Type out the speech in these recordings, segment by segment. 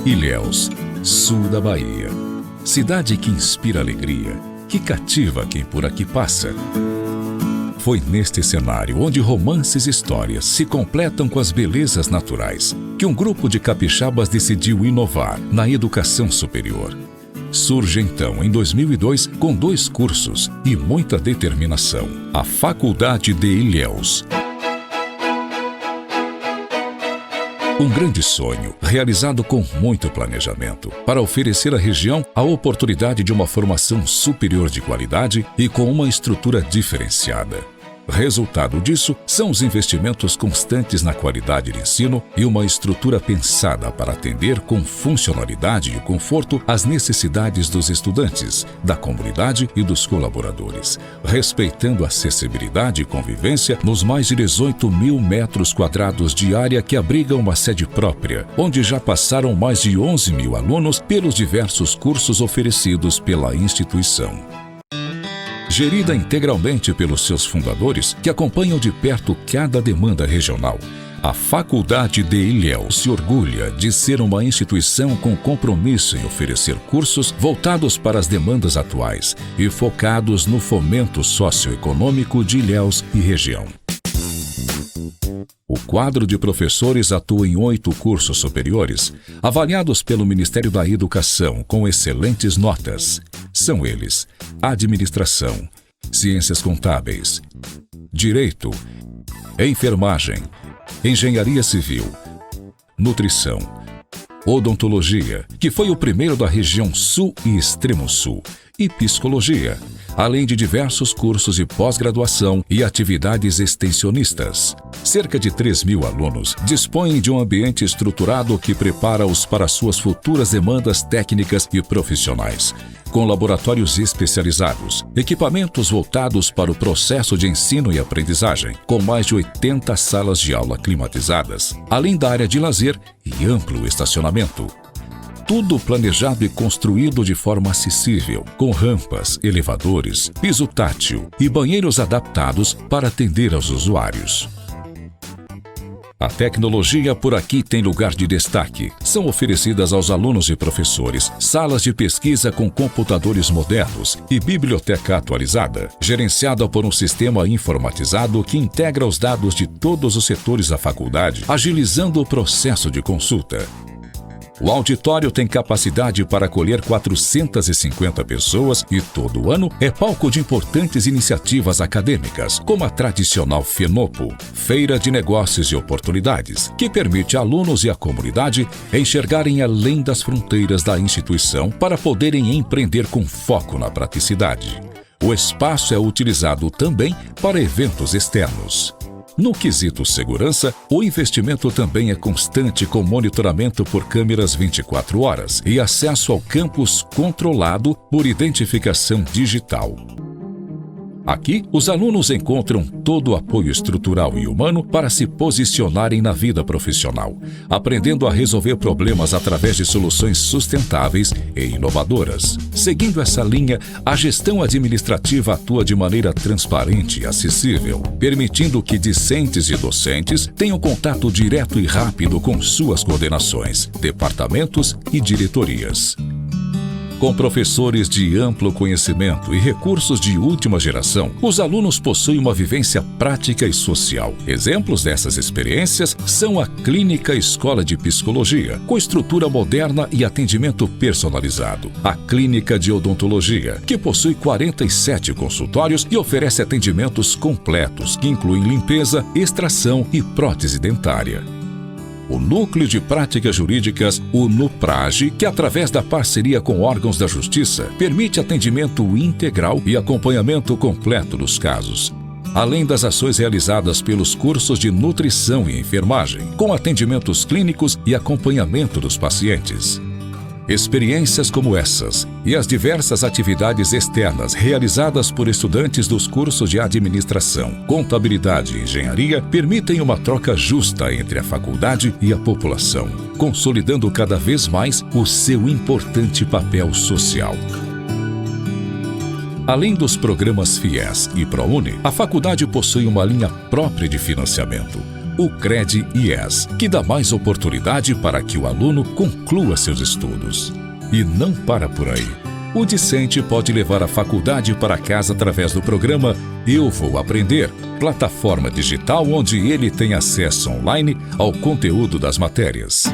Ilhéus, sul da Bahia. Cidade que inspira alegria, que cativa quem por aqui passa. Foi neste cenário, onde romances e histórias se completam com as belezas naturais, que um grupo de capixabas decidiu inovar na educação superior. Surge então, em 2002, com 2 cursos e muita determinação, a Faculdade de Ilhéus. Um grande sonho, realizado com muito planejamento, para oferecer à região a oportunidade de uma formação superior de qualidade e com uma estrutura diferenciada. Resultado disso são os investimentos constantes na qualidade de ensino e uma estrutura pensada para atender com funcionalidade e conforto as necessidades dos estudantes, da comunidade e dos colaboradores, respeitando a acessibilidade e convivência nos mais de 18 mil metros quadrados de área que abriga uma sede própria, onde já passaram mais de 11 mil alunos pelos diversos cursos oferecidos pela instituição. Gerida integralmente pelos seus fundadores, que acompanham de perto cada demanda regional, a Faculdade de Ilhéus se orgulha de ser uma instituição com compromisso em oferecer cursos voltados para as demandas atuais e focados no fomento socioeconômico de Ilhéus e região. O quadro de professores atua em 8 cursos superiores, avaliados pelo Ministério da Educação com excelentes notas. São eles: Administração, Ciências Contábeis, Direito, Enfermagem, Engenharia Civil, Nutrição, Odontologia, que foi o primeiro da região Sul e Extremo Sul, e Psicologia, além de diversos cursos de pós-graduação e atividades extensionistas. Cerca de 3 mil alunos dispõem de um ambiente estruturado que prepara-os para suas futuras demandas técnicas e profissionais, com laboratórios especializados, equipamentos voltados para o processo de ensino e aprendizagem, com mais de 80 salas de aula climatizadas, além da área de lazer e amplo estacionamento. Tudo planejado e construído de forma acessível, com rampas, elevadores, piso tátil e banheiros adaptados para atender aos usuários. A tecnologia por aqui tem lugar de destaque. São oferecidas aos alunos e professores salas de pesquisa com computadores modernos e biblioteca atualizada, gerenciada por um sistema informatizado que integra os dados de todos os setores da faculdade, agilizando o processo de consulta. O auditório tem capacidade para acolher 450 pessoas e todo ano é palco de importantes iniciativas acadêmicas, como a tradicional FENOPO, Feira de Negócios e Oportunidades, que permite a alunos e a comunidade enxergarem além das fronteiras da instituição para poderem empreender com foco na praticidade. O espaço é utilizado também para eventos externos. No quesito segurança, o investimento também é constante, com monitoramento por câmeras 24 horas e acesso ao campus controlado por identificação digital. Aqui, os alunos encontram todo o apoio estrutural e humano para se posicionarem na vida profissional, aprendendo a resolver problemas através de soluções sustentáveis e inovadoras. Seguindo essa linha, a gestão administrativa atua de maneira transparente e acessível, permitindo que discentes e docentes tenham contato direto e rápido com suas coordenações, departamentos e diretorias. Com professores de amplo conhecimento e recursos de última geração, os alunos possuem uma vivência prática e social. Exemplos dessas experiências são a Clínica Escola de Psicologia, com estrutura moderna e atendimento personalizado. A Clínica de Odontologia, que possui 47 consultórios e oferece atendimentos completos, que incluem limpeza, extração e prótese dentária. O Núcleo de Práticas Jurídicas, o NUPRAGE, que através da parceria com órgãos da Justiça, permite atendimento integral e acompanhamento completo dos casos, além das ações realizadas pelos cursos de nutrição e enfermagem, com atendimentos clínicos e acompanhamento dos pacientes. Experiências como essas e as diversas atividades externas realizadas por estudantes dos cursos de administração, contabilidade e engenharia permitem uma troca justa entre a faculdade e a população, consolidando cada vez mais o seu importante papel social. Além dos programas FIES e ProUni, a faculdade possui uma linha própria de financiamento, o CRED-IES, que dá mais oportunidade para que o aluno conclua seus estudos. E não para por aí. O discente pode levar a faculdade para casa através do programa Eu Vou Aprender, plataforma digital onde ele tem acesso online ao conteúdo das matérias.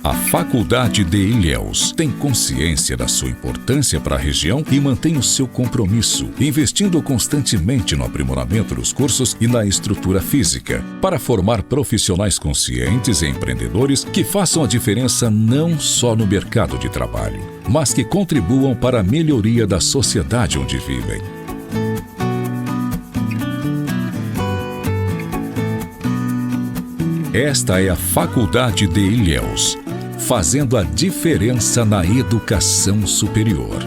A Faculdade de Ilhéus tem consciência da sua importância para a região e mantém o seu compromisso, investindo constantemente no aprimoramento dos cursos e na estrutura física, para formar profissionais conscientes e empreendedores que façam a diferença não só no mercado de trabalho, mas que contribuam para a melhoria da sociedade onde vivem. Esta é a Faculdade de Ilhéus, fazendo a diferença na educação superior.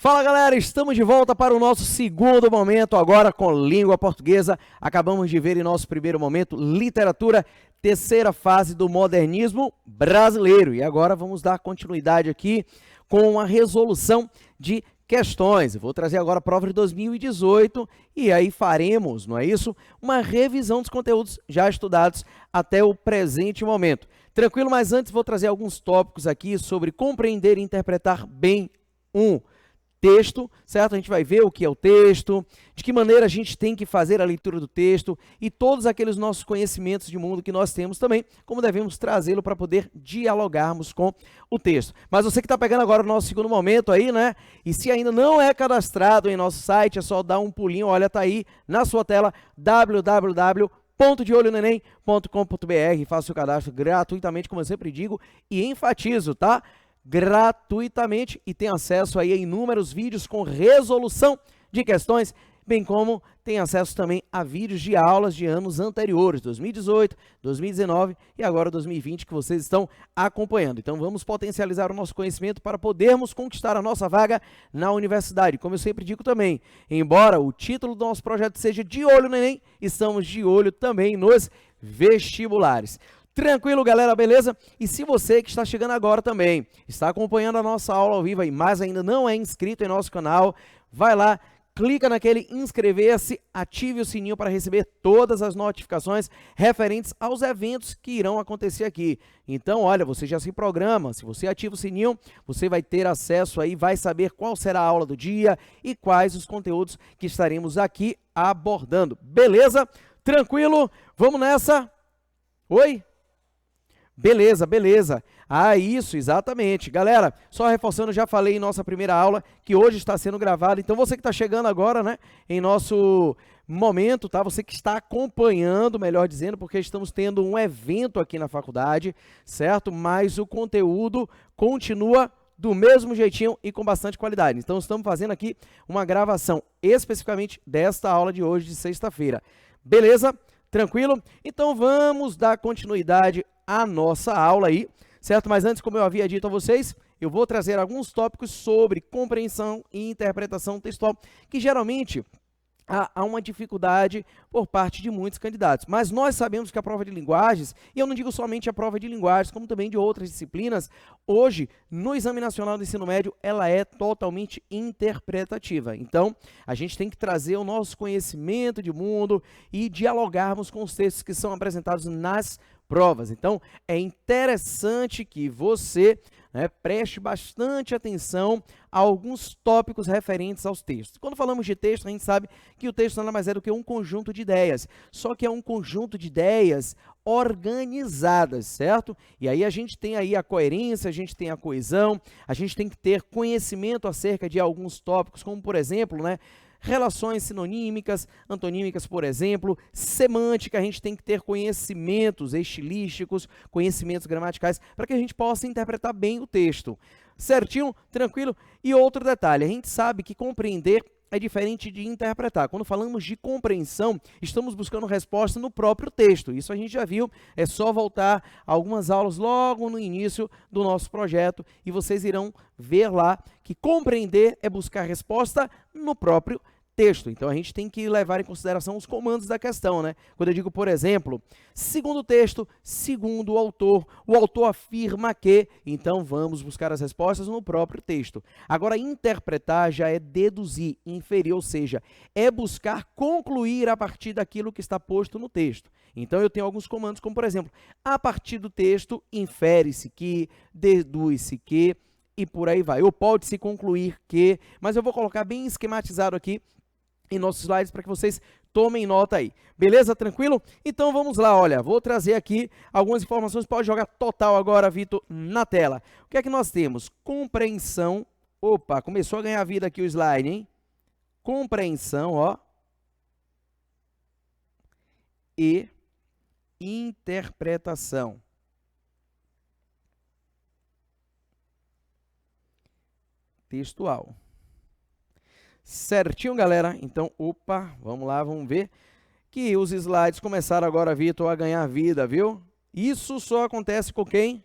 Fala galera, estamos de volta para o nosso segundo momento, agora com língua portuguesa. Acabamos de ver em nosso primeiro momento, literatura, terceira fase do modernismo brasileiro. E agora vamos dar continuidade aqui com a resolução de questões. Eu vou trazer agora a prova de 2018 e aí faremos, não é isso? Uma revisão dos conteúdos já estudados até o presente momento. Tranquilo, mas antes vou trazer alguns tópicos aqui sobre compreender e interpretar bem texto, certo? A gente vai ver o que é o texto, de que maneira a gente tem que fazer a leitura do texto e todos aqueles nossos conhecimentos de mundo que nós temos também, como devemos trazê-lo para poder dialogarmos com o texto. Mas você que está pegando agora o nosso segundo momento aí, né? E se ainda não é cadastrado em nosso site, é só dar um pulinho, olha, tá aí na sua tela, www.deolhonenem.com.br, faça o cadastro gratuitamente, como eu sempre digo e enfatizo, tá? Gratuitamente e tem acesso aí a inúmeros vídeos com resolução de questões, bem como tem acesso também a vídeos de aulas de anos anteriores, 2018, 2019 e agora 2020 que vocês estão acompanhando. Então vamos potencializar o nosso conhecimento para podermos conquistar a nossa vaga na universidade. Como eu sempre digo também, embora o título do nosso projeto seja De Olho no Enem, estamos de olho também nos vestibulares. Tranquilo, galera, beleza? E se você que está chegando agora também, está acompanhando a nossa aula ao vivo aí, mas ainda não é inscrito em nosso canal, vai lá, clica naquele inscrever-se, ative o sininho para receber todas as notificações referentes aos eventos que irão acontecer aqui. Então, olha, você já se programa, se você ativa o sininho, você vai ter acesso aí, vai saber qual será a aula do dia e quais os conteúdos que estaremos aqui abordando. Beleza? Tranquilo? Vamos nessa? Oi? Beleza, beleza. Ah, isso, exatamente. Galera, só reforçando, já falei em nossa primeira aula, que hoje está sendo gravada. Então, você que está chegando agora, né, em nosso momento, tá? Você que está acompanhando, melhor dizendo, porque estamos tendo um evento aqui na faculdade, certo? Mas o conteúdo continua do mesmo jeitinho e com bastante qualidade. Então, estamos fazendo aqui uma gravação especificamente desta aula de hoje, de sexta-feira. Beleza? Tranquilo? Então, vamos dar continuidade a nossa aula aí, certo? Mas antes, como eu havia dito a vocês, eu vou trazer alguns tópicos sobre compreensão e interpretação textual, que geralmente há uma dificuldade por parte de muitos candidatos. Mas nós sabemos que a prova de linguagens, e eu não digo somente a prova de linguagens, como também de outras disciplinas, hoje, no Exame Nacional do Ensino Médio, ela é totalmente interpretativa. Então, a gente tem que trazer o nosso conhecimento de mundo e dialogarmos com os textos que são apresentados nas provas. Então, é interessante que você preste bastante atenção a alguns tópicos referentes aos textos. Quando falamos de texto, a gente sabe que o texto nada mais é do que um conjunto de ideias, só que é um conjunto de ideias organizadas, certo? E aí a gente tem aí a coerência, a gente tem a coesão, a gente tem que ter conhecimento acerca de alguns tópicos, como por exemplo, relações sinonímicas, antonímicas, por exemplo, semântica, a gente tem que ter conhecimentos estilísticos, conhecimentos gramaticais, para que a gente possa interpretar bem o texto. Certinho? Tranquilo? E outro detalhe, a gente sabe que compreender é diferente de interpretar. Quando falamos de compreensão, estamos buscando resposta no próprio texto. Isso a gente já viu, é só voltar a algumas aulas logo no início do nosso projeto e vocês irão ver lá que compreender é buscar resposta no próprio texto. Então, a gente tem que levar em consideração os comandos da questão, né? Quando eu digo, por exemplo, segundo o texto, segundo o autor afirma que, então vamos buscar as respostas no próprio texto. Agora, interpretar já é deduzir, inferir, ou seja, é buscar concluir a partir daquilo que está posto no texto. Então, eu tenho alguns comandos, como, por exemplo, a partir do texto, infere-se que, deduz-se que, e por aí vai. Ou pode-se concluir que, mas eu vou colocar bem esquematizado aqui em nossos slides para que vocês tomem nota aí. Beleza? Tranquilo? Então vamos lá, olha, vou trazer aqui algumas informações, pode jogar total agora, Vitor, na tela. O que é que nós temos? Compreensão, opa, começou a ganhar vida aqui o slide, hein? Compreensão, ó, e interpretação. Textual. Certinho, galera? Então, opa, vamos lá, vamos ver que os slides começaram agora, Vitor, a ganhar vida, viu? Isso só acontece com quem?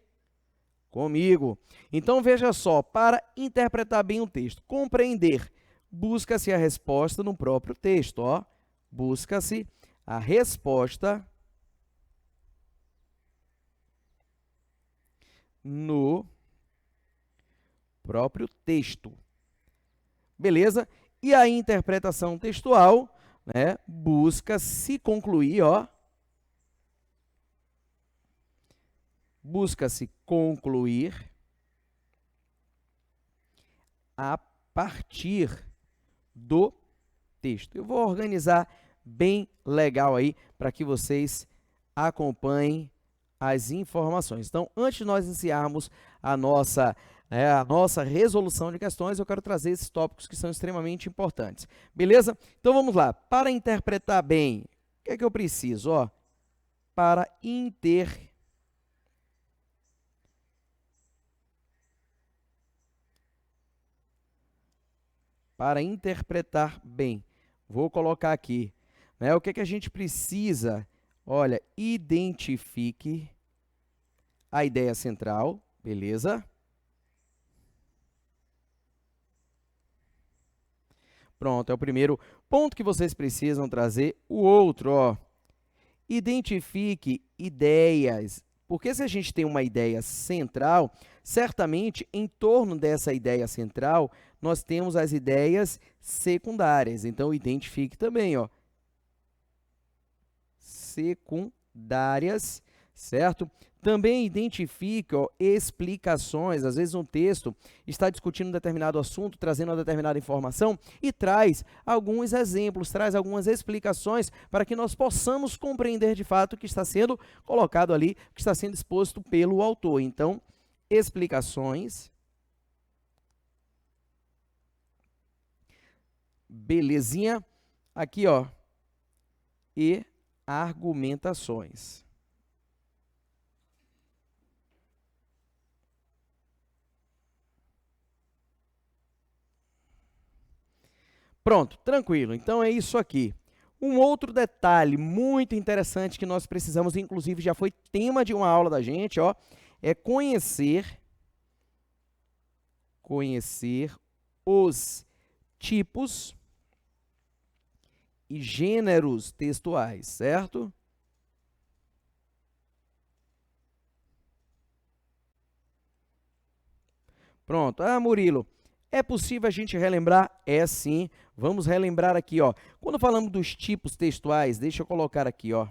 Comigo. Então, veja só, para interpretar bem o texto, compreender, busca-se a resposta no próprio texto, ó. Busca-se a resposta no próprio texto. Beleza? E a interpretação textual, né, busca se concluir, ó. Busca-se concluir a partir do texto. Eu vou organizar bem legal aí para que vocês acompanhem as informações. Então, antes de nós iniciarmos a nossa resolução de questões, eu quero trazer esses tópicos que são extremamente importantes. Beleza? Então, vamos lá. Para interpretar bem, o que é que eu preciso? Ó, para interpretar bem, vou colocar aqui, né? O que é que a gente precisa? Olha, identifique a ideia central, beleza? Pronto, é o primeiro ponto que vocês precisam trazer. O outro, ó, identifique ideias. Porque se a gente tem uma ideia central, certamente em torno dessa ideia central, nós temos as ideias secundárias. Então, identifique também, ó, secundárias, certo? Também identifique, ó, explicações. Às vezes um texto está discutindo um determinado assunto, trazendo uma determinada informação e traz alguns exemplos, traz algumas explicações para que nós possamos compreender de fato o que está sendo colocado ali, o que está sendo exposto pelo autor. Então, explicações. Belezinha? Aqui, ó. E argumentações. Pronto, tranquilo. Então, é isso aqui. Um outro detalhe muito interessante que nós precisamos, inclusive já foi tema de uma aula da gente, ó, é conhecer os tipos e gêneros textuais, certo? Pronto. Ah, Murilo, é possível a gente relembrar? É sim. Vamos relembrar aqui, ó. Quando falamos dos tipos textuais, deixa eu colocar aqui, ó.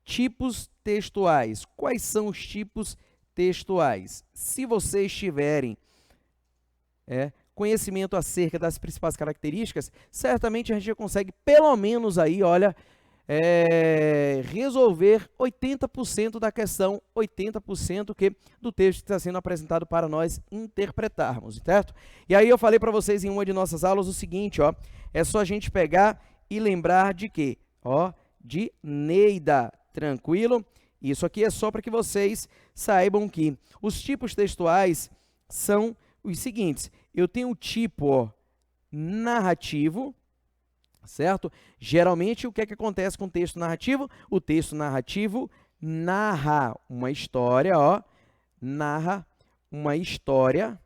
Tipos textuais. Quais são os tipos textuais? Se vocês tiverem conhecimento acerca das principais características, certamente a gente já consegue, pelo menos aí, olha, resolver 80% da questão, 80% do texto que está sendo apresentado para nós interpretarmos, certo? E aí eu falei para vocês em uma de nossas aulas o seguinte, ó, é só a gente pegar e lembrar de quê? Ó, de Neida, tranquilo? Isso aqui é só para que vocês saibam que os tipos textuais são os seguintes. Eu tenho o tipo, ó, narrativo, certo? Geralmente, o que é que acontece com o texto narrativo? O texto narrativo narra uma história, ó, narra uma história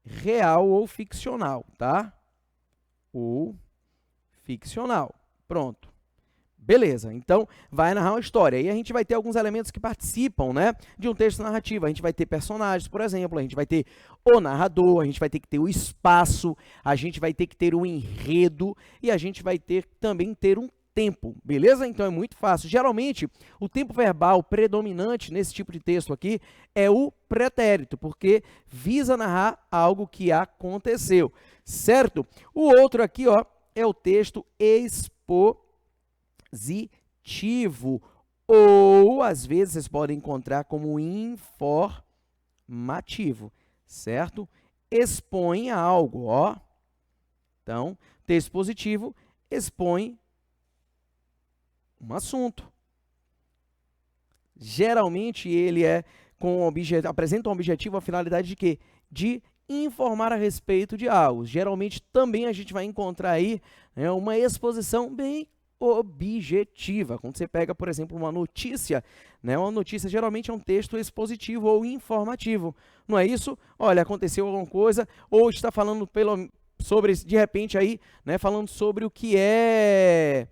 real ou ficcional, tá? Ou ficcional. Pronto. Beleza, então vai narrar uma história. E a gente vai ter alguns elementos que participam, né, de um texto narrativo. A gente vai ter personagens, por exemplo, a gente vai ter o narrador, a gente vai ter que ter o espaço, a gente vai ter que ter o enredo e a gente vai ter também ter um tempo, beleza? Então é muito fácil. Geralmente, o tempo verbal predominante nesse tipo de texto aqui é o pretérito, porque visa narrar algo que aconteceu, certo? O outro aqui, ó, é o texto expositivo, ou às vezes vocês podem encontrar como informativo, certo? Expõe algo, ó. Então, texto positivo expõe um assunto. Geralmente ele é apresenta um objetivo, a finalidade de quê? De informar a respeito de algo. Geralmente também a gente vai encontrar aí, né, uma exposição bem objetiva. Quando você pega, por exemplo, uma notícia, né, uma notícia geralmente é um texto expositivo ou informativo. Não é isso? Olha, aconteceu alguma coisa, ou está falando sobre, de repente aí, né, falando sobre o que é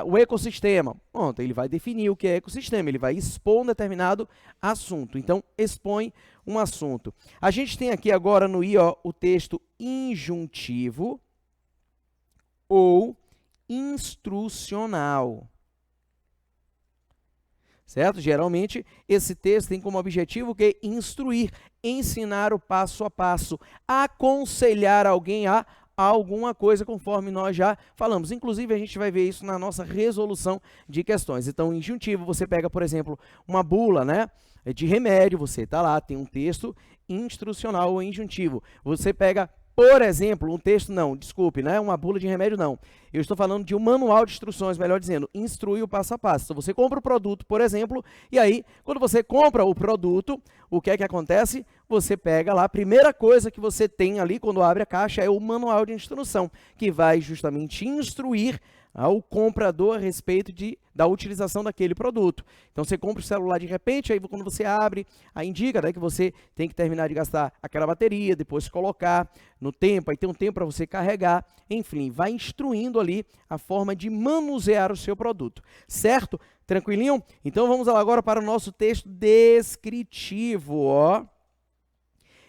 o ecossistema. Pronto, ele vai definir o que é ecossistema, ele vai expor um determinado assunto. Então, expõe um assunto. A gente tem aqui agora no I, ó, o texto injuntivo ou instrucional. Certo? Geralmente, esse texto tem como objetivo que instruir, ensinar o passo a passo, aconselhar alguém a alguma coisa, conforme nós já falamos. Inclusive, a gente vai ver isso na nossa resolução de questões. Então, injuntivo, você pega, por exemplo, uma bula, né, de remédio, você está lá, tem um texto instrucional ou injuntivo. Você pega, por exemplo, um texto, não, desculpe, né, uma bula de remédio, não. Eu estou falando de um manual de instruções, melhor dizendo, instrui o passo a passo. Então, você compra o produto, por exemplo, e aí, quando você compra o produto, o que é que acontece? Você pega lá, a primeira coisa que você tem ali, quando abre a caixa, é o manual de instrução, que vai justamente instruir ao comprador a respeito da utilização daquele produto. Então, você compra o celular de repente, aí quando você abre, aí indica, né, que você tem que terminar de gastar aquela bateria, depois colocar no tempo, aí tem um tempo para você carregar, enfim, vai instruindo ali a forma de manusear o seu produto, certo? Tranquilinho? Então, vamos lá agora para o nosso texto descritivo, ó.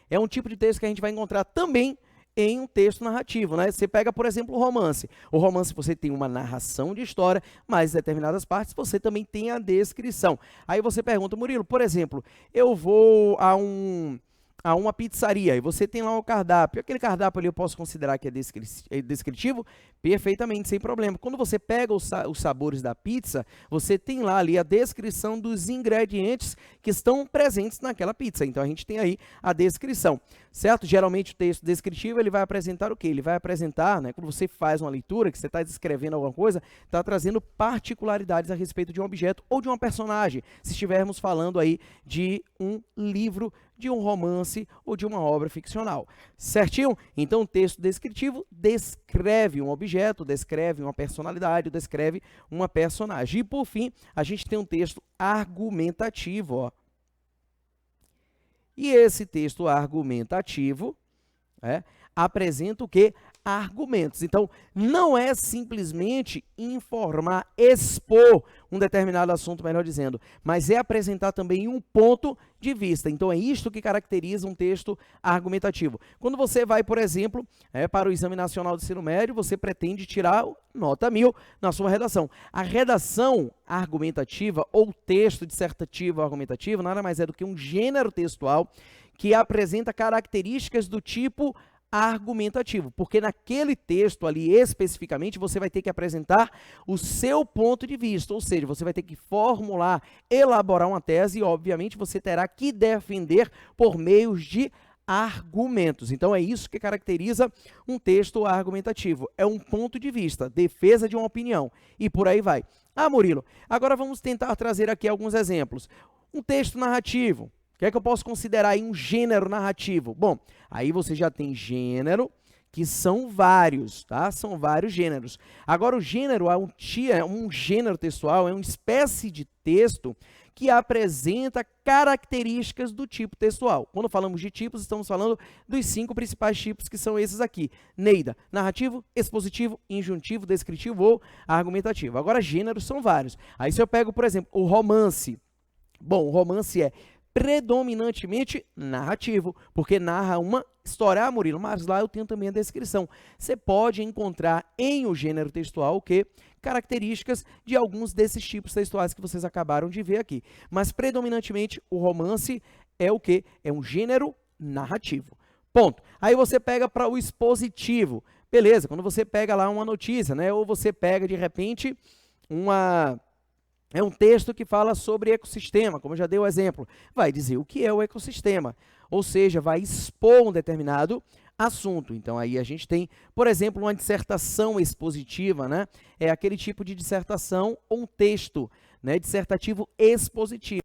É um tipo de texto que a gente vai encontrar também em um texto narrativo, né? Você pega, por exemplo, o romance. O romance você tem uma narração de história, mas em determinadas partes você também tem a descrição. Aí você pergunta, Murilo, por exemplo, eu vou a uma pizzaria e você tem lá um cardápio. Aquele cardápio ali eu posso considerar que é descritivo? Perfeitamente, sem problema. Quando você pega os sabores da pizza, você tem lá ali a descrição dos ingredientes que estão presentes naquela pizza. Então, a gente tem aí a descrição, certo? Geralmente, o texto descritivo, ele vai apresentar o quê? Ele vai apresentar, né, quando você faz uma leitura, que você está descrevendo alguma coisa, está trazendo particularidades a respeito de um objeto ou de uma personagem. Se estivermos falando aí de um livro, de um romance ou de uma obra ficcional, certinho? Então, o texto descritivo descreve um objeto, descreve uma personalidade, descreve uma personagem. E, por fim, a gente tem um texto argumentativo, ó. E esse texto argumentativo apresenta o quê? Argumentos. Então, não é simplesmente informar, expor um determinado assunto, melhor dizendo, mas é apresentar também um ponto de vista. Então, é isto que caracteriza um texto argumentativo. Quando você vai, por exemplo, para o Exame Nacional do Ensino Médio, você pretende tirar nota 1000 na sua redação. A redação argumentativa ou texto dissertativo argumentativo nada mais é do que um gênero textual que apresenta características do tipo argumentativo, porque naquele texto ali especificamente você vai ter que apresentar o seu ponto de vista, ou seja, você vai ter que formular, elaborar uma tese e obviamente você terá que defender por meios de argumentos. Então é isso que caracteriza um texto argumentativo, é um ponto de vista, defesa de uma opinião e por aí vai. Ah, Murilo, agora vamos tentar trazer aqui alguns exemplos. Um texto narrativo. O que é que eu posso considerar aí um gênero narrativo? Bom, aí você já tem gênero, que são vários, tá? São vários gêneros. Agora, o gênero é um gênero textual, é uma espécie de texto que apresenta características do tipo textual. Quando falamos de tipos, estamos falando dos 5 principais tipos, que são esses aqui. Neida, narrativo, expositivo, injuntivo, descritivo ou argumentativo. Agora, gêneros são vários. Aí, se eu pego, por exemplo, o romance. Bom, o romance é predominantemente narrativo, porque narra uma história. Ah, Murilo, mas lá eu tenho também a descrição. Você pode encontrar em o gênero textual o quê? Características de alguns desses tipos textuais que vocês acabaram de ver aqui. Mas, predominantemente, o romance é o quê? É um gênero narrativo. Ponto. Aí você pega para o expositivo. Beleza, quando você pega lá uma notícia, né? Ou você pega, de repente, é um texto que fala sobre ecossistema, como eu já dei o exemplo. Vai dizer o que é o ecossistema, ou seja, vai expor um determinado assunto. Então, aí a gente tem, por exemplo, uma dissertação expositiva, né? É aquele tipo de dissertação ou um texto, né? Dissertativo expositivo.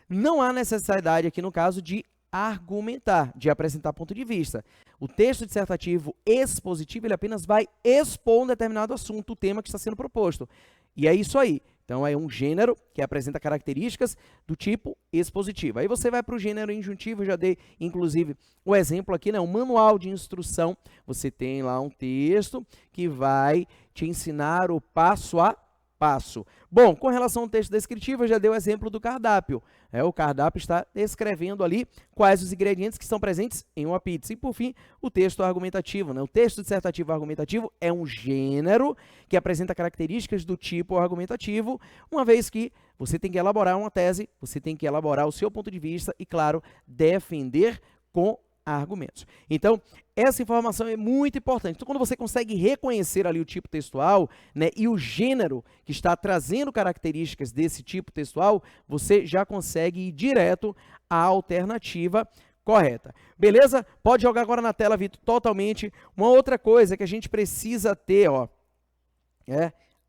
Não há necessidade aqui, no caso, de argumentar, de apresentar ponto de vista. O texto dissertativo expositivo, ele apenas vai expor um determinado assunto, o tema que está sendo proposto. E é isso aí. Então, é um gênero que apresenta características do tipo expositivo. Aí você vai para o gênero injuntivo, eu já dei, inclusive, o exemplo aqui, né? Um manual de instrução. Você tem lá um texto que vai te ensinar o passo a passo. Bom, com relação ao texto descritivo, eu já dei o exemplo do cardápio. O cardápio está descrevendo ali quais os ingredientes que estão presentes em uma pizza. E, por fim, o texto argumentativo, né? O texto dissertativo argumentativo é um gênero que apresenta características do tipo argumentativo, uma vez que você tem que elaborar uma tese, você tem que elaborar o seu ponto de vista e, claro, defender com argumentos. Então, essa informação é muito importante. Então, quando você consegue reconhecer ali o tipo textual, né, e o gênero que está trazendo características desse tipo textual, você já consegue ir direto à alternativa correta. Beleza? Pode jogar agora na tela, Vitor, totalmente. Uma outra coisa que a gente precisa ter, ó,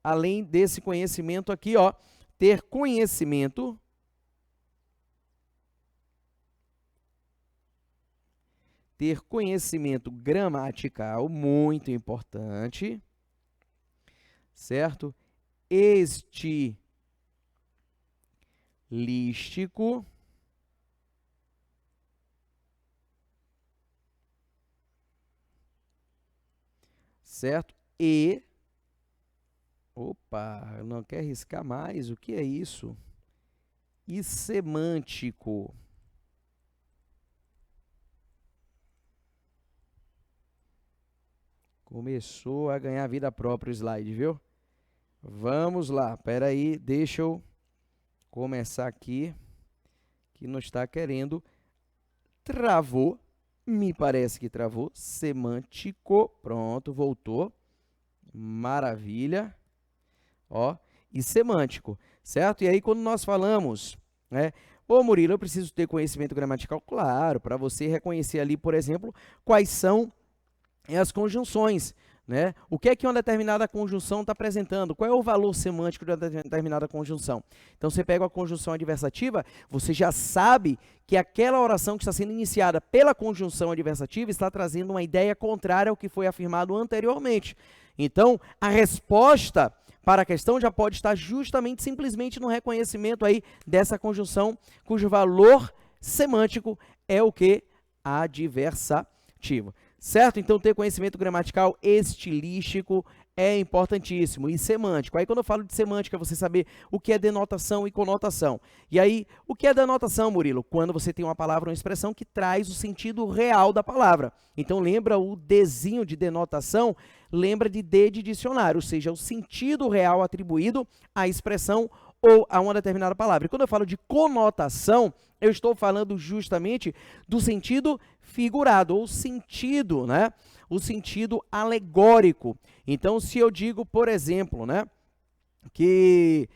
além desse conhecimento aqui, ó, ter conhecimento gramatical, muito importante, certo? Estilístico, certo? E, não quer riscar mais, o que é isso? E semântico. Começou a ganhar vida própria o slide, viu? Vamos lá, espera aí, deixa eu começar aqui, que não está querendo. Travou, me parece que travou. Semântico, pronto, voltou. Maravilha. Ó, e semântico, certo? E aí, quando nós falamos, né? Ô, Murilo, eu preciso ter conhecimento gramatical? Claro, para você reconhecer ali, por exemplo, quais são as conjunções, né? O que é que uma determinada conjunção está apresentando? Qual é o valor semântico de uma determinada conjunção? Então, você pega a conjunção adversativa, você já sabe que aquela oração que está sendo iniciada pela conjunção adversativa está trazendo uma ideia contrária ao que foi afirmado anteriormente. Então, a resposta para a questão já pode estar justamente, simplesmente no reconhecimento aí dessa conjunção, cujo valor semântico é o que? Adversativo. Certo? Então, ter conhecimento gramatical estilístico é importantíssimo. E semântico. Aí, quando eu falo de semântica, você saber o que é denotação e conotação. E aí, o que é denotação, Murilo? Quando você tem uma palavra ou uma expressão que traz o sentido real da palavra. Então, lembra o Dzinho de denotação? Lembra de D de dicionário, ou seja, o sentido real atribuído à expressão ou a uma determinada palavra. E quando eu falo de conotação, eu estou falando justamente do sentido figurado, ou sentido, né? O sentido alegórico. Então, se eu digo, por exemplo, né, que...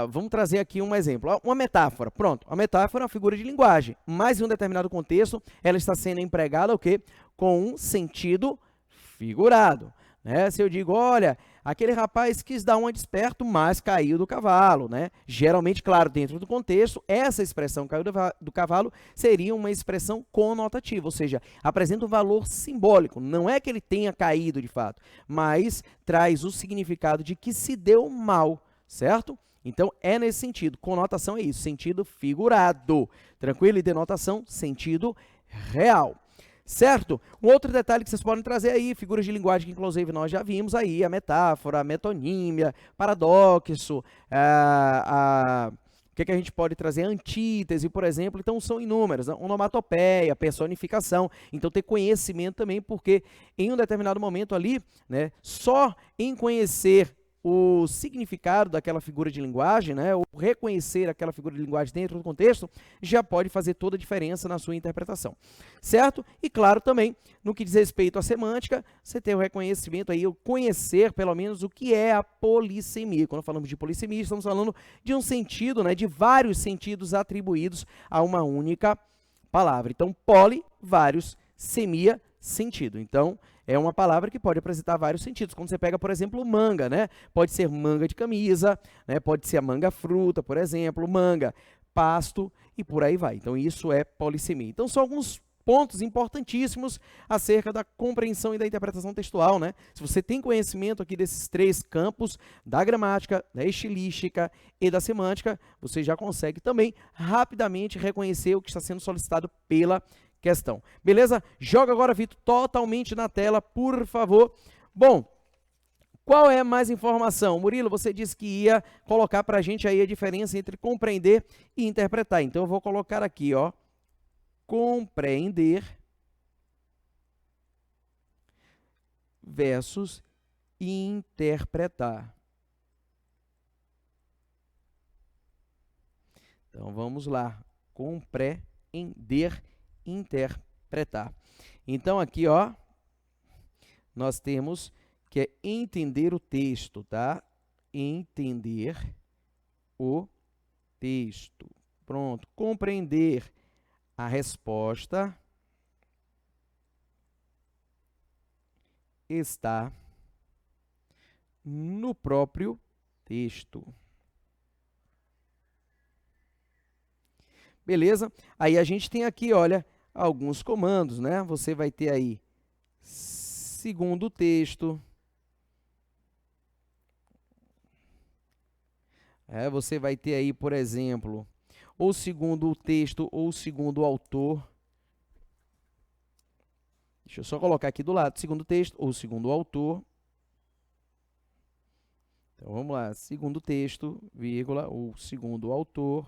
vamos trazer aqui um exemplo, uma metáfora. Pronto, a metáfora é uma figura de linguagem, mas em um determinado contexto, ela está sendo empregada o quê? Com um sentido figurado. né? Se eu digo, olha, aquele rapaz quis dar uma desperto, mas caiu do cavalo, né? Geralmente, claro, dentro do contexto, essa expressão caiu do cavalo seria uma expressão conotativa, ou seja, apresenta um valor simbólico. Não é que ele tenha caído de fato, mas traz o significado de que se deu mal, certo? Então, é nesse sentido. Conotação é isso, sentido figurado. Tranquilo? E denotação, sentido real. Certo? Um outro detalhe que vocês podem trazer aí, figuras de linguagem que inclusive nós já vimos aí, a metáfora, a metonímia, paradoxo, o que a gente pode trazer? Antítese, por exemplo. Então, são inúmeras. Onomatopeia, personificação. Então, ter conhecimento também, porque em um determinado momento ali, né, só em conhecer o significado daquela figura de linguagem, né, ou reconhecer aquela figura de linguagem dentro do contexto, já pode fazer toda a diferença na sua interpretação, certo? E claro também, no que diz respeito à semântica, você tem o reconhecimento aí, o conhecer pelo menos o que é a polissemia. Quando falamos de polissemia, estamos falando de um sentido, né, de vários sentidos atribuídos a uma única palavra. Então, poli, vários, semia, sentido. Então, é uma palavra que pode apresentar vários sentidos. Quando você pega, por exemplo, manga, né? Pode ser manga de camisa, né? Pode ser a manga fruta, por exemplo, manga, pasto e por aí vai. Então, isso é polissemia. Então, são alguns pontos importantíssimos acerca da compreensão e da interpretação textual, né? Se você tem conhecimento aqui desses três campos, da gramática, da estilística e da semântica, você já consegue também rapidamente reconhecer o que está sendo solicitado pela questão. Beleza? Joga agora, Vitor, totalmente na tela, por favor. Bom, qual é mais informação? Murilo, você disse que ia colocar para a gente aí a diferença entre compreender e interpretar. Então, eu vou colocar aqui, ó, compreender versus interpretar. Então, vamos lá. Compreender, interpretar. Então, aqui, ó, nós temos que é entender o texto, tá? Entender o texto. Pronto. Compreender a resposta está no próprio texto. Beleza? Aí a gente tem aqui, olha, alguns comandos, né? Você vai ter aí segundo o texto. Você vai ter aí, por exemplo, ou segundo o texto ou segundo o autor. Deixa eu só colocar aqui do lado, segundo o texto ou segundo o autor. Então, vamos lá, segundo o texto, vírgula, ou segundo o autor.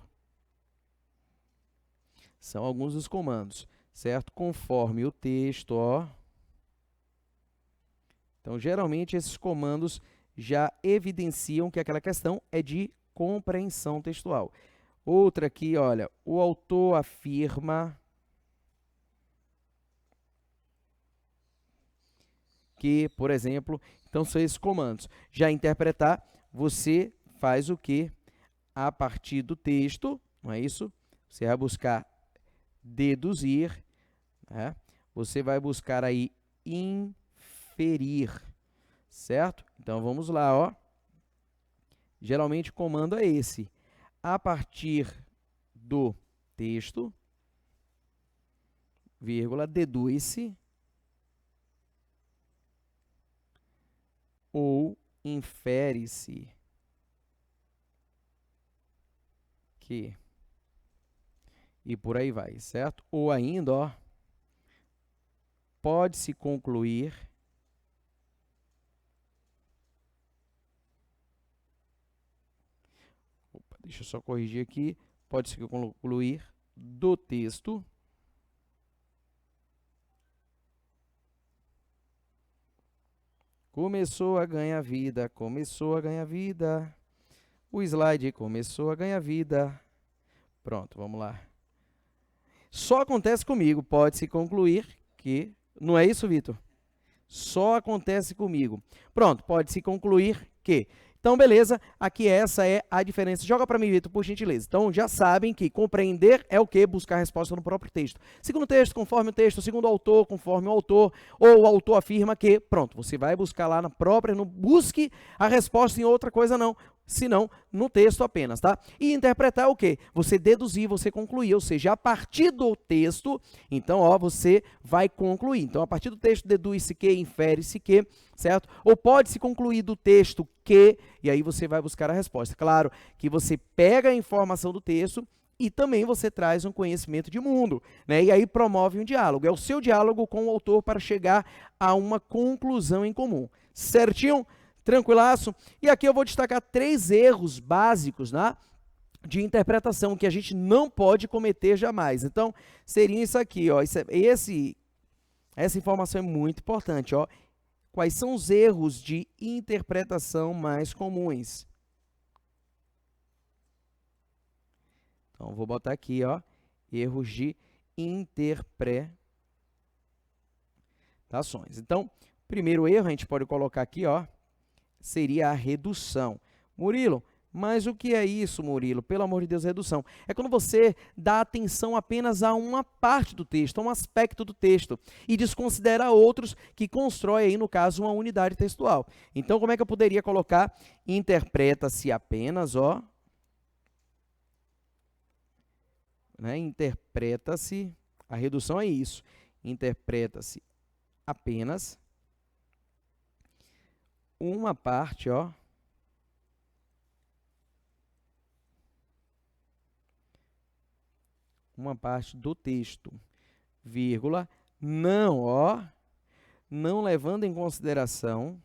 São alguns dos comandos, certo? Conforme o texto, ó. Então, geralmente, esses comandos já evidenciam que aquela questão é de compreensão textual. Outra aqui, olha, o autor afirma que, por exemplo, então são esses comandos. Já interpretar, você faz o quê? A partir do texto, não é isso? Você vai buscar deduzir, né? Você vai buscar aí inferir, certo? Então, vamos lá, ó. Geralmente, o comando é esse. A partir do texto, vírgula, deduz-se ou infere-se que, e por aí vai, certo? Ou ainda, ó, pode-se concluir deixa eu só corrigir aqui, pode-se concluir do texto começou a ganhar vida, começou a ganhar vida, o slide começou a ganhar vida. Pronto, vamos lá. Só acontece comigo, pode-se concluir que... Não é isso, Vitor? Só acontece comigo. Pronto, pode-se concluir que... Então, beleza, aqui essa é a diferença. Joga para mim, Vitor, por gentileza. Então, já sabem que compreender é o quê? Buscar a resposta no próprio texto. Segundo o texto, conforme o texto. Segundo o autor, conforme o autor. Ou o autor afirma que, pronto, você vai buscar lá na própria, não busque a resposta em outra coisa não, senão no texto apenas, tá? E interpretar é o quê? Você deduzir, você concluir, ou seja, a partir do texto, então, ó, você vai concluir. Então, a partir do texto, deduz-se que, infere-se que, certo? Ou pode-se concluir do texto que, e aí você vai buscar a resposta. Claro que você pega a informação do texto e também você traz um conhecimento de mundo, né? E aí promove um diálogo. É o seu diálogo com o autor para chegar a uma conclusão em comum. Certinho? Tranquilaço? E aqui eu vou destacar 3 erros básicos, né, de interpretação que a gente não pode cometer jamais. Então, seria isso aqui, ó. Essa informação é muito importante, ó. Quais são os erros de interpretação mais comuns? Então, vou botar aqui, ó, erros de interpretações. Então, primeiro erro, a gente pode colocar aqui, ó, seria a redução. Murilo, mas o que é isso, Murilo? Pelo amor de Deus, redução. É quando você dá atenção apenas a uma parte do texto, a um aspecto do texto, e desconsidera outros que constrói aí, no caso, uma unidade textual. Então, como é que eu poderia colocar? Interpreta-se apenas, ó, né? Interpreta-se, a redução é isso, interpreta-se apenas uma parte, ó, uma parte do texto, vírgula, não, ó, não levando em consideração,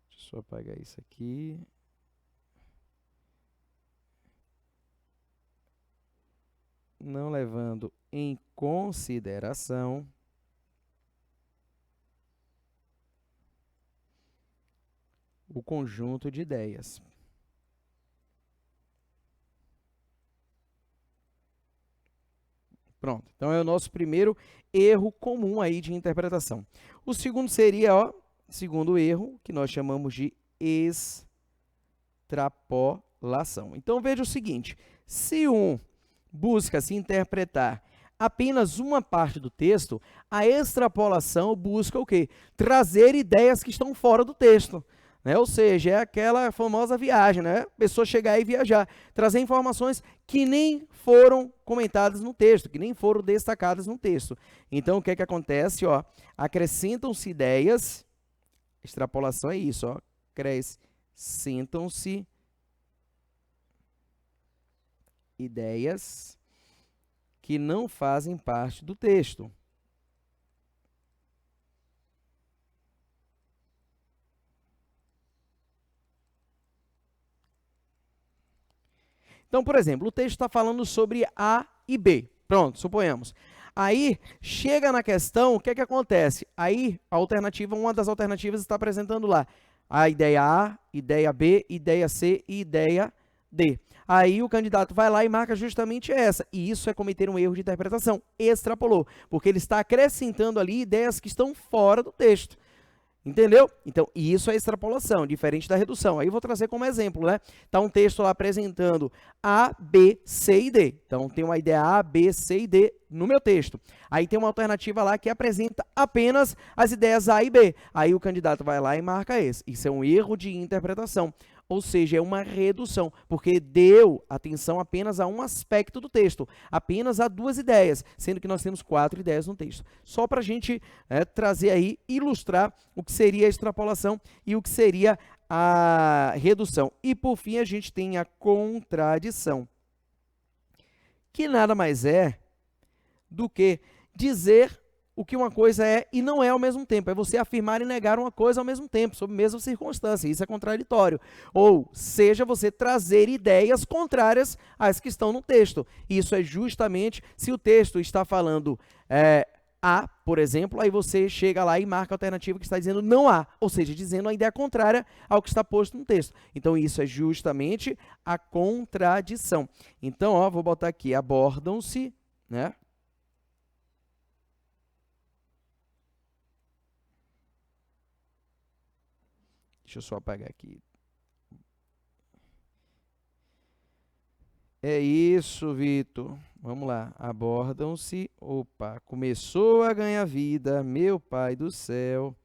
deixa eu só apagar isso aqui, não levando em consideração o conjunto de ideias. Pronto, então é o nosso primeiro erro comum aí de interpretação. O segundo seria, ó, segundo erro, que nós chamamos de extrapolação. Então veja o seguinte, se busca se interpretar apenas uma parte do texto, a extrapolação busca o quê? Trazer ideias que estão fora do texto. Né? Ou seja, é aquela famosa viagem, né? A pessoa chegar e viajar, trazer informações que nem foram comentadas no texto, que nem foram destacadas no texto. Então, o que é que acontece? Ó, acrescentam-se ideias, extrapolação é isso, ó, acrescentam-se ideias que não fazem parte do texto. Então, por exemplo, o texto está falando sobre A e B. Pronto, suponhamos. Aí, chega na questão, o que é que acontece? Aí, uma das alternativas está apresentando lá a ideia A, ideia B, ideia C e ideia D. Aí, o candidato vai lá e marca justamente essa. E isso é cometer um erro de interpretação. Extrapolou, porque ele está acrescentando ali ideias que estão fora do texto. Entendeu? Então, isso é extrapolação, diferente da redução. Aí eu vou trazer como exemplo, né? Está um texto lá apresentando A, B, C e D. Então, tem uma ideia A, B, C e D no meu texto. Aí tem uma alternativa lá que apresenta apenas as ideias A e B. Aí o candidato vai lá e marca esse. Isso é um erro de interpretação. Ou seja, é uma redução, porque deu atenção apenas a um aspecto do texto, apenas a 2 ideias, sendo que nós temos 4 ideias no texto. Só para a gente trazer aí, ilustrar o que seria a extrapolação e o que seria a redução. E, por fim, a gente tem a contradição, que nada mais é do que dizer o que uma coisa é e não é ao mesmo tempo. É você afirmar e negar uma coisa ao mesmo tempo, sob a mesma circunstância. Isso é contraditório. Ou seja, você trazer ideias contrárias às que estão no texto. Isso é justamente se o texto está falando A, por exemplo, aí você chega lá e marca a alternativa que está dizendo não há, ou seja, dizendo a ideia contrária ao que está posto no texto. Então, isso é justamente a contradição. Então, ó, vou botar aqui, abordam-se, né? Deixa eu só apagar aqui. É isso, Vitor. Vamos lá. Abordam-se. Opa, começou a ganhar vida, meu pai do céu.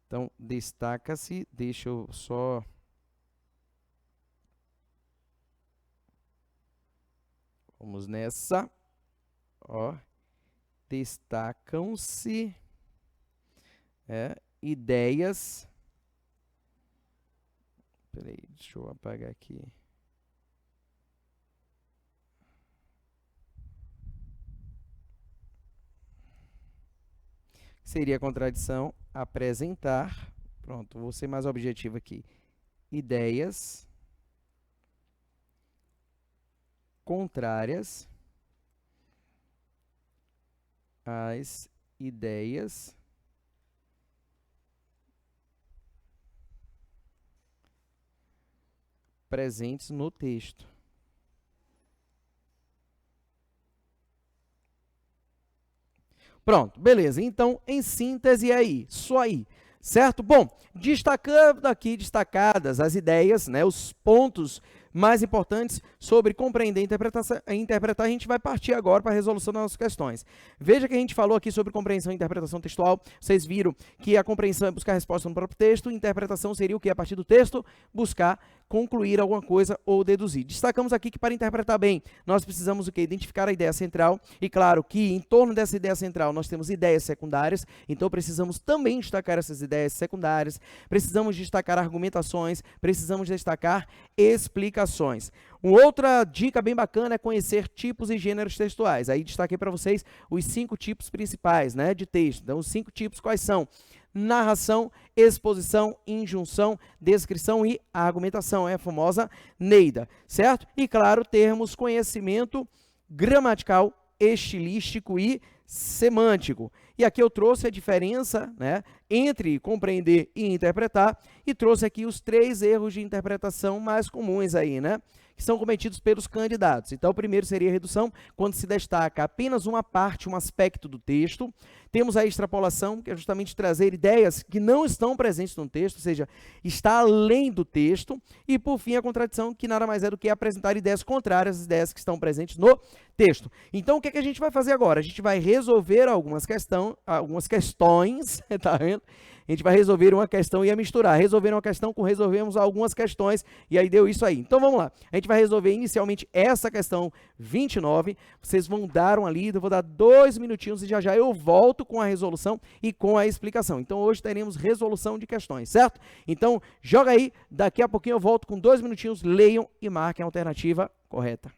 Então, destaca-se. Deixa eu só. Vamos nessa. Ó. Destacam-se ideias. Peraí, deixa eu apagar aqui. Seria a contradição apresentar. Pronto, vou ser mais objetivo aqui. Ideias contrárias às ideias presentes no texto. Pronto, beleza. Então, em síntese, é aí, só aí, certo? Bom, destacando aqui, destacadas as ideias, né, os pontos mais importantes sobre compreender e interpretar, a gente vai partir agora para a resolução das nossas questões. Veja que a gente falou aqui sobre compreensão e interpretação textual. Vocês viram que a compreensão é buscar a resposta no próprio texto, interpretação seria o que? A partir do texto, buscar concluir alguma coisa ou deduzir. Destacamos aqui que para interpretar bem, nós precisamos o quê? Identificar a ideia central, e claro que em torno dessa ideia central nós temos ideias secundárias, então precisamos também destacar essas ideias secundárias, precisamos destacar argumentações, precisamos destacar explicações. Uma outra dica bem bacana é conhecer tipos e gêneros textuais. Aí destaquei para vocês os 5 tipos principais, né, de texto. Então, os 5 tipos quais são? Narração, exposição, injunção, descrição e argumentação. É a famosa Neida, certo? E, claro, termos conhecimento gramatical, estilístico e semântico. E aqui eu trouxe a diferença, né, entre compreender e interpretar, e trouxe aqui os 3 erros de interpretação mais comuns aí, né, que são cometidos pelos candidatos. Então, o primeiro seria a redução, quando se destaca apenas uma parte, um aspecto do texto. Temos a extrapolação, que é justamente trazer ideias que não estão presentes no texto, ou seja, está além do texto. E, por fim, a contradição, que nada mais é do que apresentar ideias contrárias às ideias que estão presentes no texto. Então, o que é que a gente vai fazer agora? A gente vai resolver algumas questões, tá vendo? A gente vai resolver uma questão e ia misturar. Resolver uma questão com resolvemos algumas questões, e aí deu isso aí. Então, vamos lá. A gente vai resolver inicialmente essa questão 29. Vocês vão dar uma lida, eu vou dar 2 minutinhos e já já eu volto com a resolução e com a explicação. Então, hoje teremos resolução de questões, certo? Então, joga aí, daqui a pouquinho eu volto com 2 minutinhos, leiam e marquem a alternativa correta.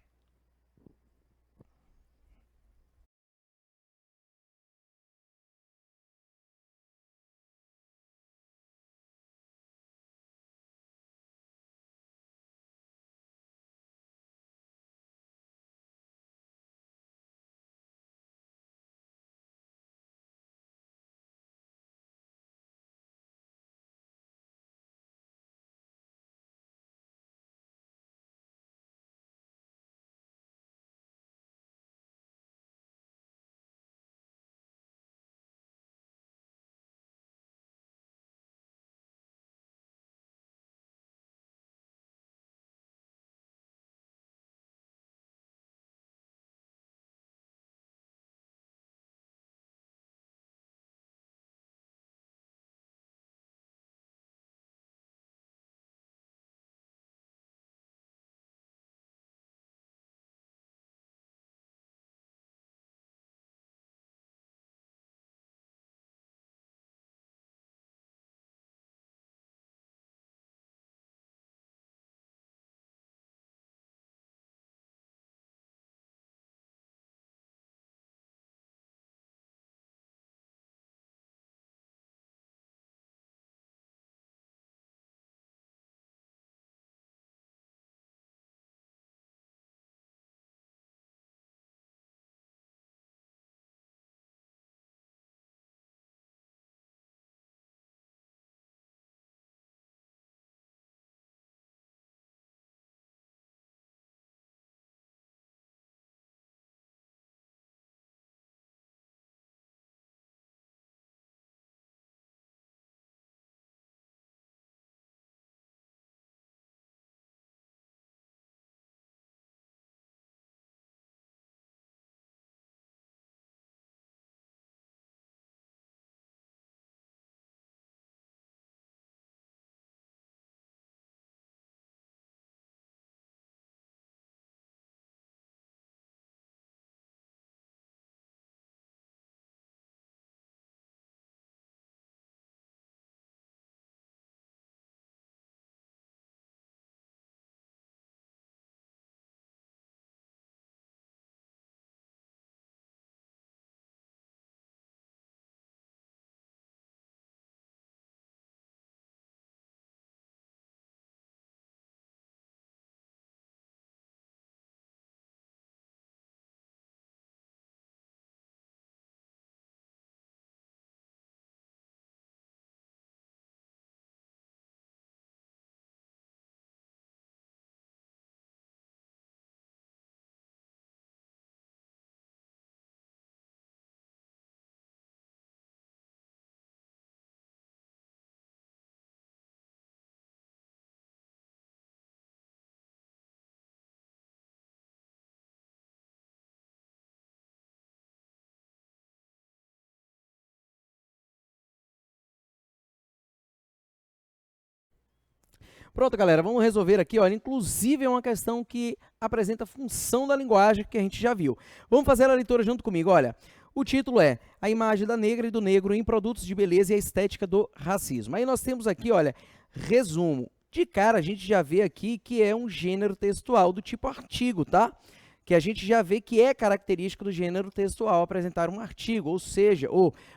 Pronto, galera, vamos resolver aqui, olha, inclusive é uma questão que apresenta função da linguagem que a gente já viu. Vamos fazer a leitura junto comigo, olha. O título é A Imagem da Negra e do Negro em Produtos de Beleza e a Estética do Racismo. Aí nós temos aqui, olha, resumo. De cara, a gente já vê aqui que é um gênero textual do tipo artigo, tá? Que a gente já vê que é característico do gênero textual apresentar um artigo, ou seja,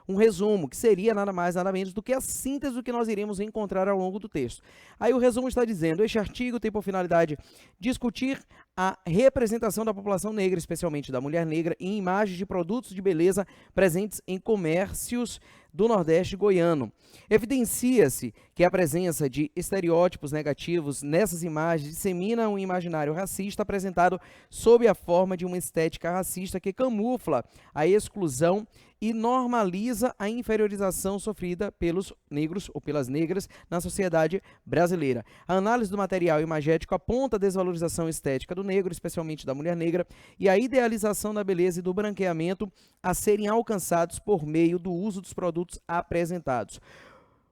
um resumo, que seria nada mais, nada menos do que a síntese do que nós iremos encontrar ao longo do texto. Aí o resumo está dizendo, este artigo tem por finalidade discutir a representação da população negra, especialmente da mulher negra, em imagens de produtos de beleza presentes em comércios do Nordeste goiano. Evidencia-se que a presença de estereótipos negativos nessas imagens dissemina um imaginário racista apresentado sob a forma de uma estética racista que camufla a exclusão e normaliza a inferiorização sofrida pelos negros ou pelas negras na sociedade brasileira. A análise do material imagético aponta a desvalorização estética do negro, especialmente da mulher negra, e a idealização da beleza e do branqueamento a serem alcançados por meio do uso dos produtos apresentados.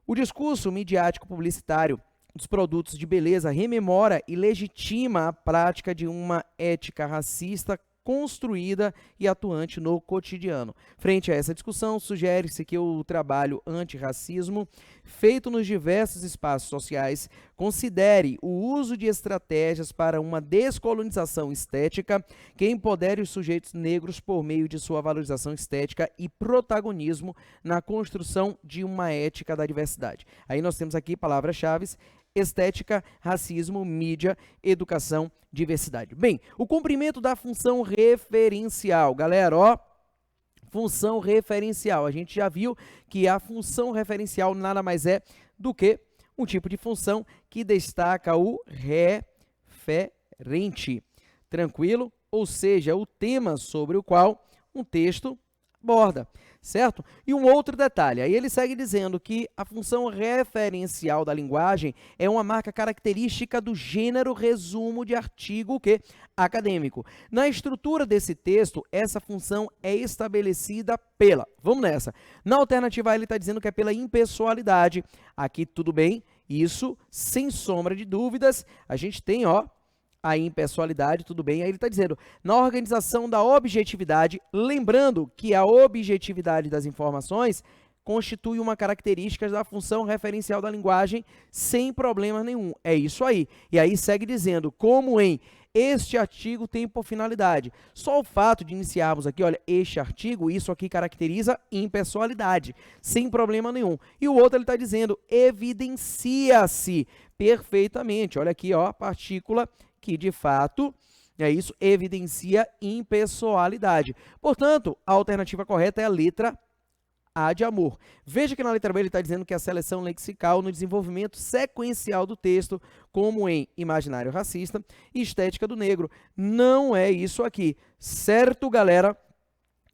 O discurso midiático publicitário dos produtos de beleza rememora e legitima a prática de uma ética racista construída e atuante no cotidiano. Frente a essa discussão, sugere-se que o trabalho antirracismo, feito nos diversos espaços sociais, considere o uso de estratégias para uma descolonização estética que empodere os sujeitos negros por meio de sua valorização estética e protagonismo na construção de uma ética da diversidade. Aí nós temos aqui palavras-chave: estética, racismo, mídia, educação, diversidade. Bem, o cumprimento da função referencial. Galera, ó, função referencial. A gente já viu que a função referencial nada mais é do que um tipo de função que destaca o referente. Tranquilo? Ou seja, o tema sobre o qual um texto aborda, certo? E um outro detalhe, aí ele segue dizendo que a função referencial da linguagem é uma marca característica do gênero resumo de artigo acadêmico. Na estrutura desse texto, essa função é estabelecida pela, vamos nessa, na alternativa A ele está dizendo que é pela impessoalidade. Aqui tudo bem, isso sem sombra de dúvidas, a gente tem, ó, a impessoalidade, tudo bem. Aí ele está dizendo, na organização da objetividade, lembrando que a objetividade das informações constitui uma característica da função referencial da linguagem sem problema nenhum. É isso aí. E aí segue dizendo, como em este artigo tem por finalidade. Só o fato de iniciarmos aqui, olha, este artigo, isso aqui caracteriza impessoalidade, sem problema nenhum. E o outro ele está dizendo, evidencia-se perfeitamente. Olha aqui, ó, a partícula que de fato, é isso, evidencia impessoalidade. Portanto, a alternativa correta é a letra A de amor. Veja que na letra B ele está dizendo que a seleção lexical no desenvolvimento sequencial do texto, como em imaginário racista e estética do negro. Não é isso aqui, certo, galera?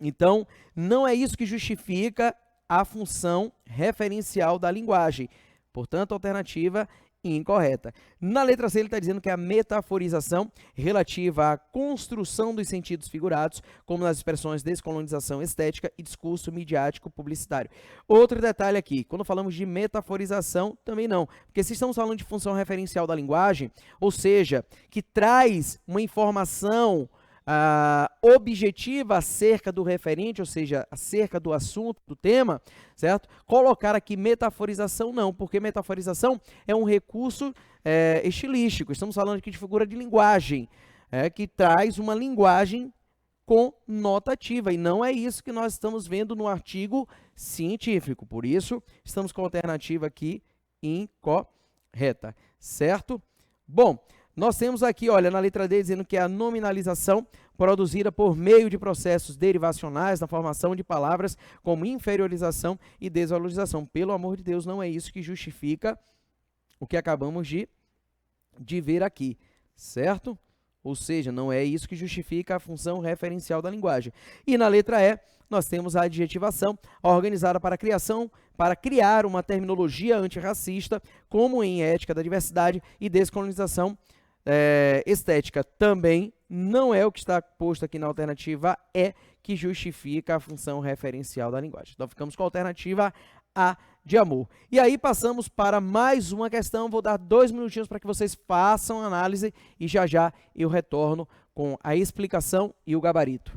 Então, não é isso que justifica a função referencial da linguagem. Portanto, a alternativa incorreta. Na letra C ele está dizendo que a metaforização relativa à construção dos sentidos figurados, como nas expressões descolonização estética e discurso midiático publicitário. Outro detalhe aqui, quando falamos de metaforização, também não, porque se estamos falando de função referencial da linguagem, ou seja, que traz uma informação objetiva acerca do referente, ou seja, acerca do assunto, do tema, certo? Colocar aqui metaforização não, porque metaforização é um recurso estilístico. Estamos falando aqui de figura de linguagem, que traz uma linguagem conotativa, e não é isso que nós estamos vendo no artigo científico. Por isso, estamos com a alternativa aqui incorreta, certo? Bom, nós temos aqui, olha, na letra D, dizendo que é a nominalização produzida por meio de processos derivacionais na formação de palavras como inferiorização e desvalorização. Pelo amor de Deus, não é isso que justifica o que acabamos de ver aqui, certo? Ou seja, não é isso que justifica a função referencial da linguagem. E na letra E, nós temos a adjetivação organizada para criar uma terminologia antirracista, como em ética da diversidade e descolonização estética. Também não é o que está posto aqui na alternativa E que justifica a função referencial da linguagem. Então, ficamos com a alternativa A de amor. E aí passamos para mais uma questão, vou dar 2 minutinhos para que vocês façam a análise e já já eu retorno com a explicação e o gabarito.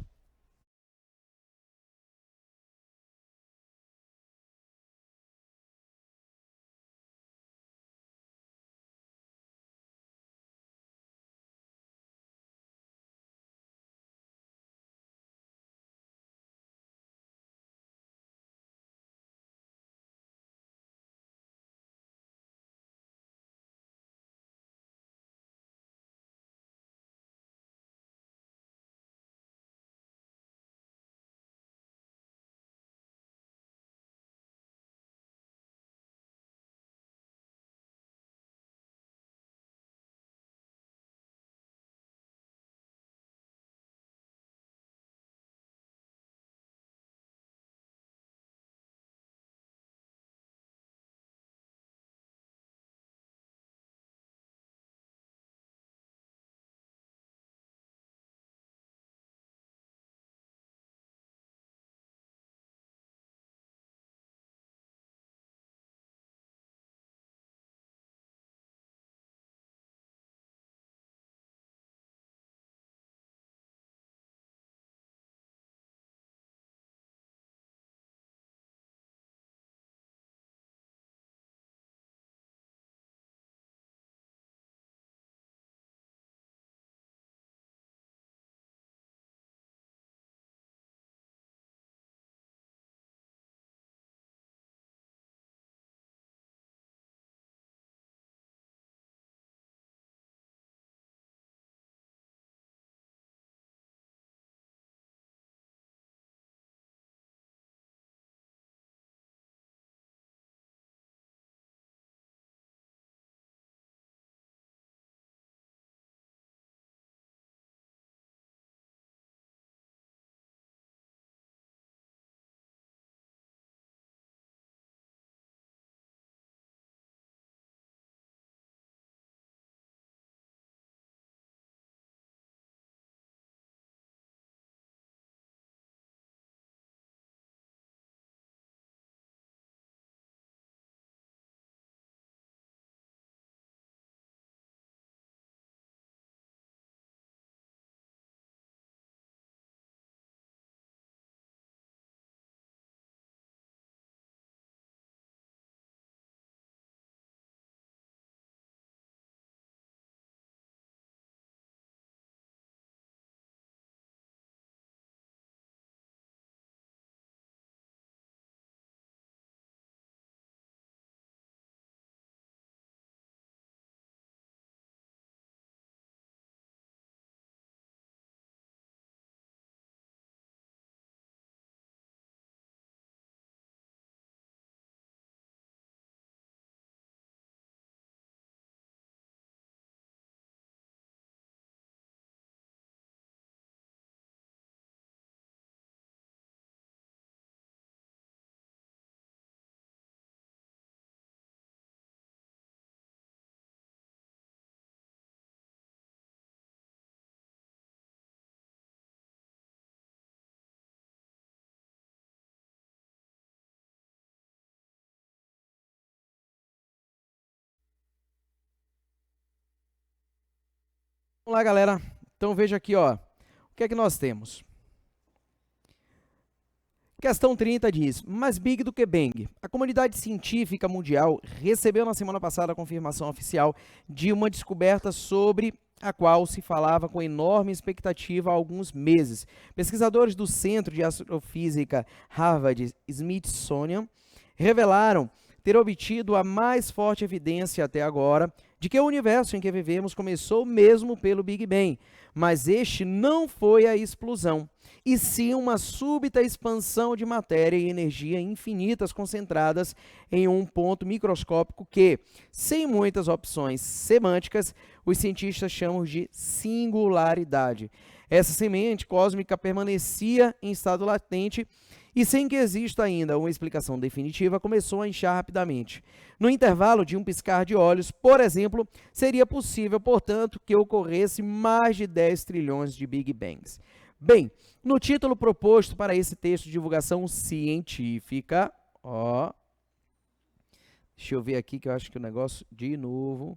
Vamos lá, galera. Então veja aqui, ó. O que é que nós temos? Questão 30 diz, mais Big do que Bang. A comunidade científica mundial recebeu na semana passada a confirmação oficial de uma descoberta sobre a qual se falava com enorme expectativa há alguns meses. Pesquisadores do Centro de Astrofísica Harvard-Smithsonian revelaram ter obtido a mais forte evidência até agora de que o universo em que vivemos começou mesmo pelo Big Bang, mas este não foi a explosão, e sim uma súbita expansão de matéria e energia infinitas concentradas em um ponto microscópico que, sem muitas opções semânticas, os cientistas chamam de singularidade. Essa semente cósmica permanecia em estado latente e, sem que exista ainda uma explicação definitiva, começou a inchar rapidamente. No intervalo de um piscar de olhos, por exemplo, seria possível, portanto, que ocorresse mais de 10 trilhões de Big Bangs. Bem, no título proposto para esse texto de divulgação científica, Deixa eu ver aqui que eu acho que o negócio, de novo,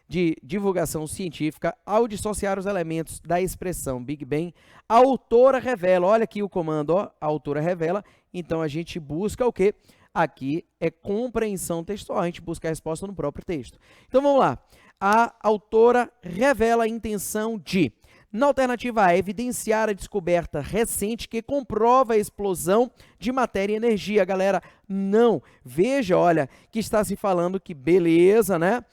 de divulgação científica, ao dissociar os elementos da expressão Big Bang, a autora revela, olha aqui o comando, ó, a autora revela, então a gente busca o quê? Aqui é compreensão textual, a gente busca a resposta no próprio texto. Então vamos lá, a autora revela a intenção de, na alternativa A, evidenciar a descoberta recente que comprova a explosão de matéria e energia. Galera, não, veja, olha, que está se falando que beleza, né?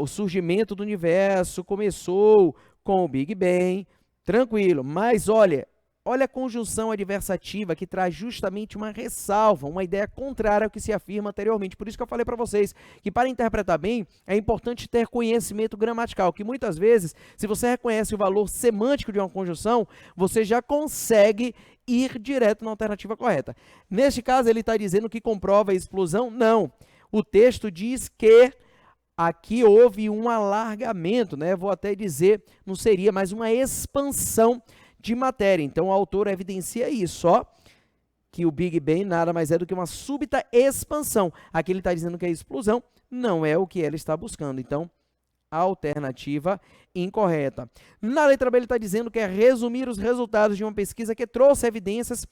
O surgimento do universo começou com o Big Bang, tranquilo, mas olha a conjunção adversativa que traz justamente uma ressalva, uma ideia contrária ao que se afirma anteriormente. Por isso que eu falei para vocês que para interpretar bem é importante ter conhecimento gramatical, que muitas vezes, se você reconhece o valor semântico de uma conjunção, você já consegue ir direto na alternativa correta. Neste caso, ele está dizendo que comprova a explosão? Não. O texto diz que aqui houve um alargamento, né? Vou até dizer, não seria, mas uma expansão de matéria. Então, a autora evidencia isso, ó, que o Big Bang nada mais é do que uma súbita expansão. Aqui ele está dizendo que a explosão não é o que ela está buscando. Então, a alternativa incorreta. Na letra B, ele está dizendo que é resumir os resultados de uma pesquisa que trouxe evidências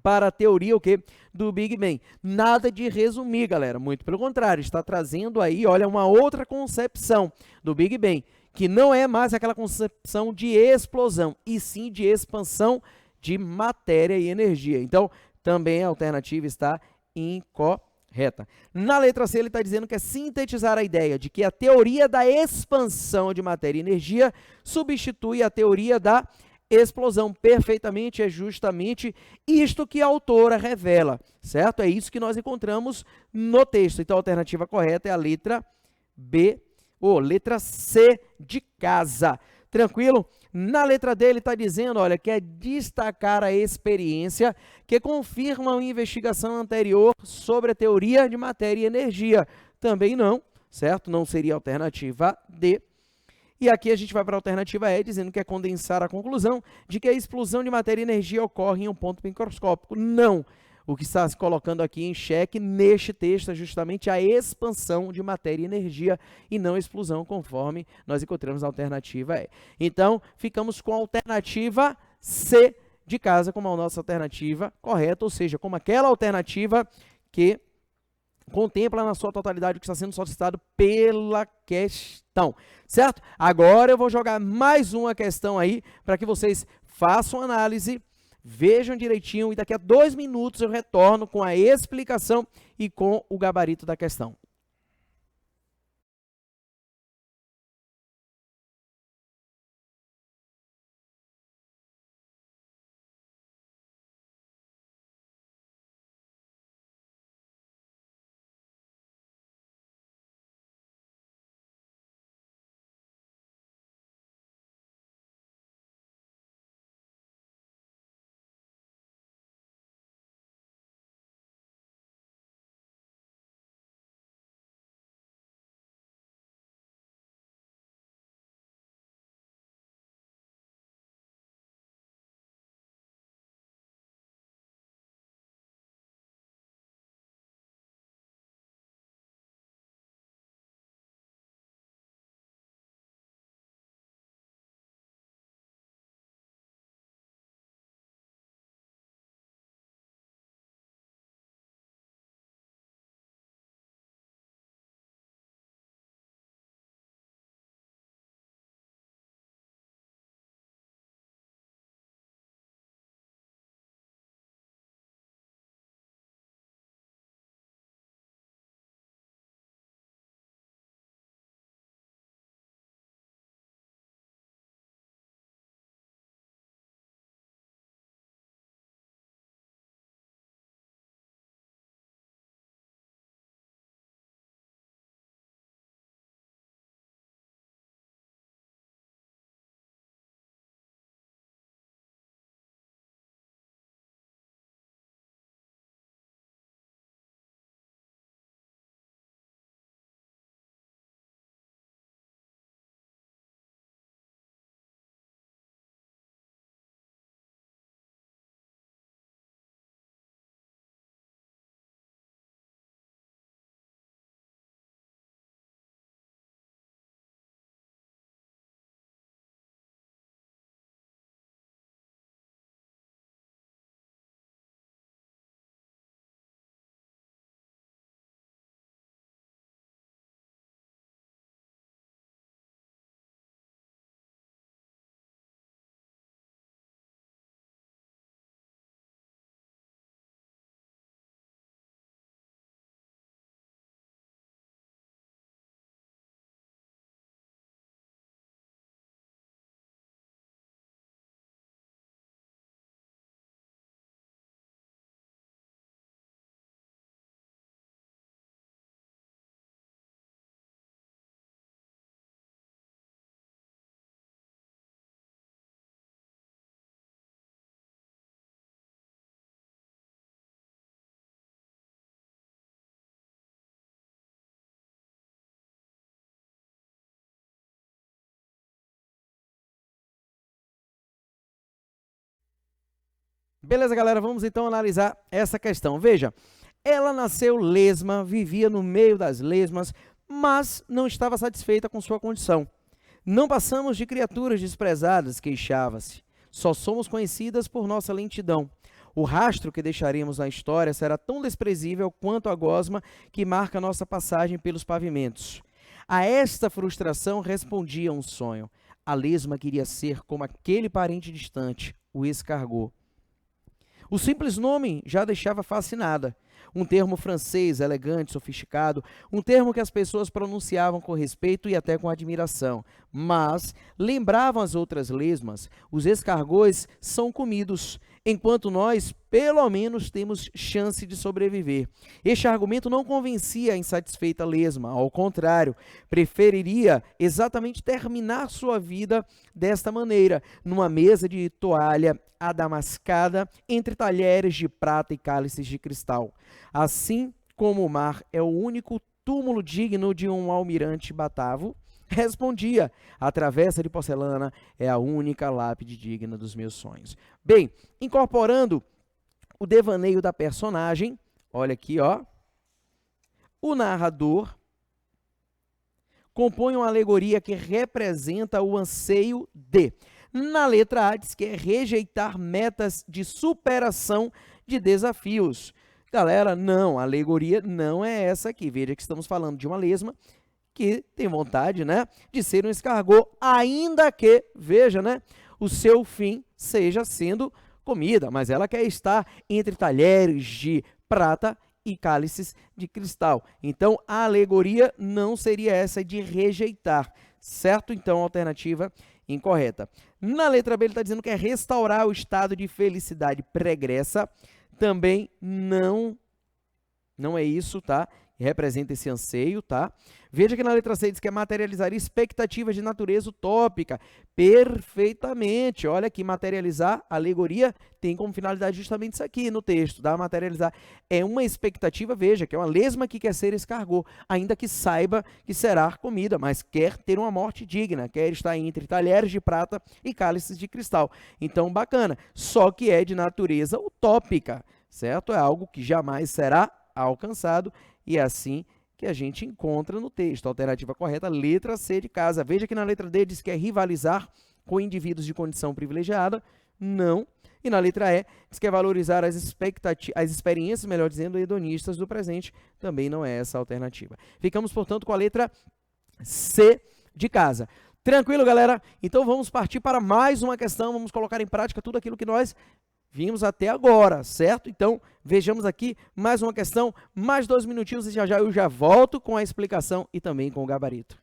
para a teoria o quê? Do Big Bang. Nada de resumir, galera. Muito pelo contrário, está trazendo aí, olha, uma outra concepção do Big Bang, que não é mais aquela concepção de explosão, e sim de expansão de matéria e energia. Então, também a alternativa está incorreta. Na letra C, ele está dizendo que é sintetizar a ideia de que a teoria da expansão de matéria e energia substitui a teoria da explosão. Perfeitamente, é justamente isto que a autora revela, certo? É isso que nós encontramos no texto. Então, a alternativa correta é a letra B, ou letra C de casa. Tranquilo? Na letra D, ele está dizendo, olha, que é destacar a experiência que confirma uma investigação anterior sobre a teoria de matéria e energia. Também não, certo? Não seria a alternativa D. E aqui a gente vai para a alternativa E, dizendo que é condensar a conclusão de que a explosão de matéria e energia ocorre em um ponto microscópico. Não! O que está se colocando aqui em xeque neste texto é justamente a expansão de matéria e energia e não a explosão, conforme nós encontramos na alternativa E. Então, ficamos com a alternativa C de casa como a nossa alternativa correta, ou seja, como aquela alternativa que contempla na sua totalidade o que está sendo solicitado pela questão, certo? Agora eu vou jogar mais uma questão aí para que vocês façam análise, vejam direitinho e daqui a 2 minutos eu retorno com a explicação e com o gabarito da questão. Beleza, galera, vamos então analisar essa questão. Veja, ela nasceu lesma, vivia no meio das lesmas, mas não estava satisfeita com sua condição. Não passamos de criaturas desprezadas, queixava-se. Só somos conhecidas por nossa lentidão. O rastro que deixaremos na história será tão desprezível quanto a gosma que marca nossa passagem pelos pavimentos. A esta frustração respondia um sonho. A lesma queria ser como aquele parente distante, o escargot. O simples nome já a deixava fascinada. Um termo francês, elegante, sofisticado, um termo que as pessoas pronunciavam com respeito e até com admiração. Mas lembravam as outras lesmas, os escargots são comidos, enquanto nós, pelo menos, temos chance de sobreviver. Este argumento não convencia a insatisfeita lesma, ao contrário, preferiria exatamente terminar sua vida desta maneira, numa mesa de toalha adamascada entre talheres de prata e cálices de cristal. Assim como o mar é o único túmulo digno de um almirante batavo, respondia, a travessa de porcelana é a única lápide digna dos meus sonhos. Bem, incorporando o devaneio da personagem, olha aqui, ó, o narrador compõe uma alegoria que representa o anseio de. Na letra A diz que é rejeitar metas de superação de desafios. Galera, não, a alegoria não é essa aqui. Veja que estamos falando de uma lesma que tem vontade, né, de ser um escargot, ainda que, veja, né, o seu fim seja sendo comida, mas ela quer estar entre talheres de prata e cálices de cristal. Então, a alegoria não seria essa de rejeitar, certo? Então, a alternativa incorreta. Na letra B, ele está dizendo que é restaurar o estado de felicidade pregressa. Também não é isso, tá? Representa esse anseio, tá? Veja que na letra C diz que é materializar expectativas de natureza utópica. Perfeitamente. Olha aqui, materializar, alegoria, tem como finalidade justamente isso aqui no texto, tá? Materializar é uma expectativa, veja, que é uma lesma que quer ser escargot, ainda que saiba que será comida, mas quer ter uma morte digna, quer estar entre talheres de prata e cálices de cristal. Então, bacana. Só que é de natureza utópica, certo? É algo que jamais será alcançado, e é assim que a gente encontra no texto. A alternativa correta, letra C de casa. Veja que na letra D diz que é rivalizar com indivíduos de condição privilegiada. Não. E na letra E diz que é valorizar as experiências, melhor dizendo, hedonistas do presente. Também não é essa a alternativa. Ficamos, portanto, com a letra C de casa. Tranquilo, galera? Então vamos partir para mais uma questão. Vamos colocar em prática tudo aquilo que nós vimos até agora, certo? Então, vejamos aqui mais uma questão, mais 2 minutinhos e já eu já volto com a explicação e também com o gabarito.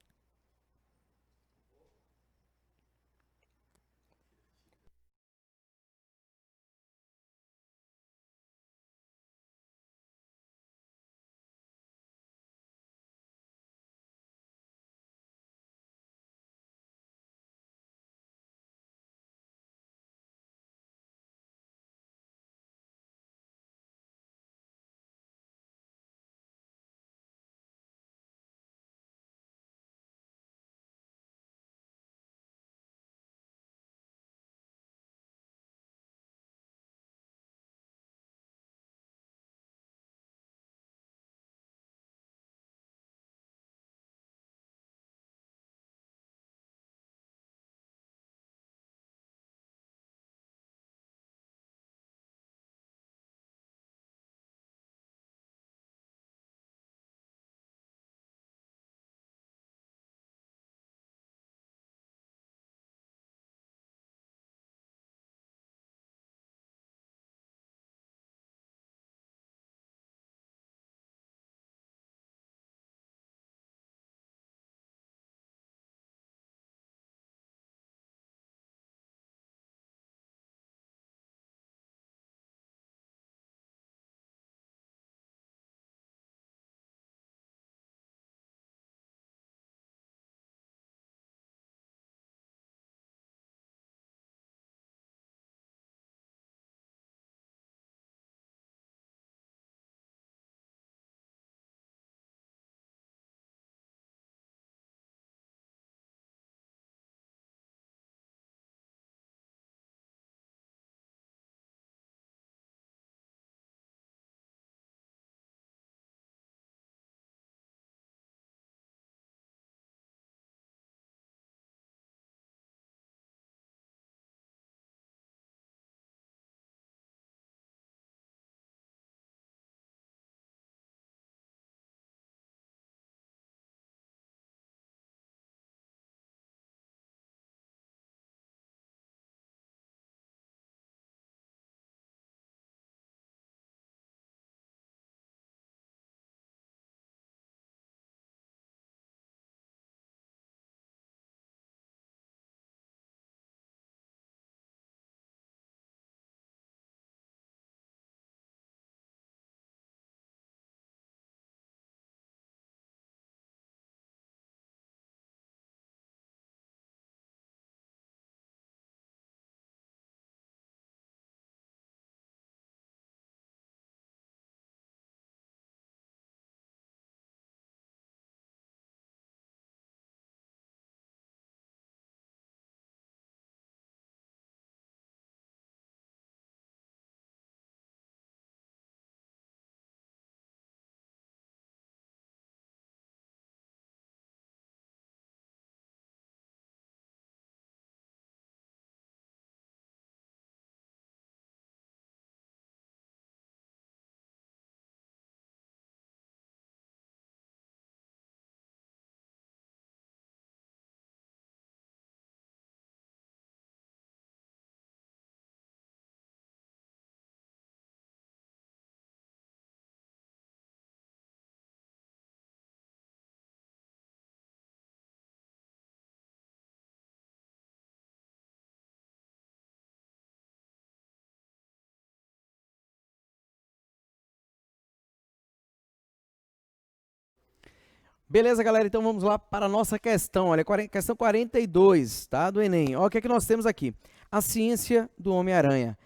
Beleza, galera? Então vamos lá para a nossa questão. Olha, questão 42, tá? Do Enem. Olha o que é que nós temos aqui. A ciência do Homem-Aranha.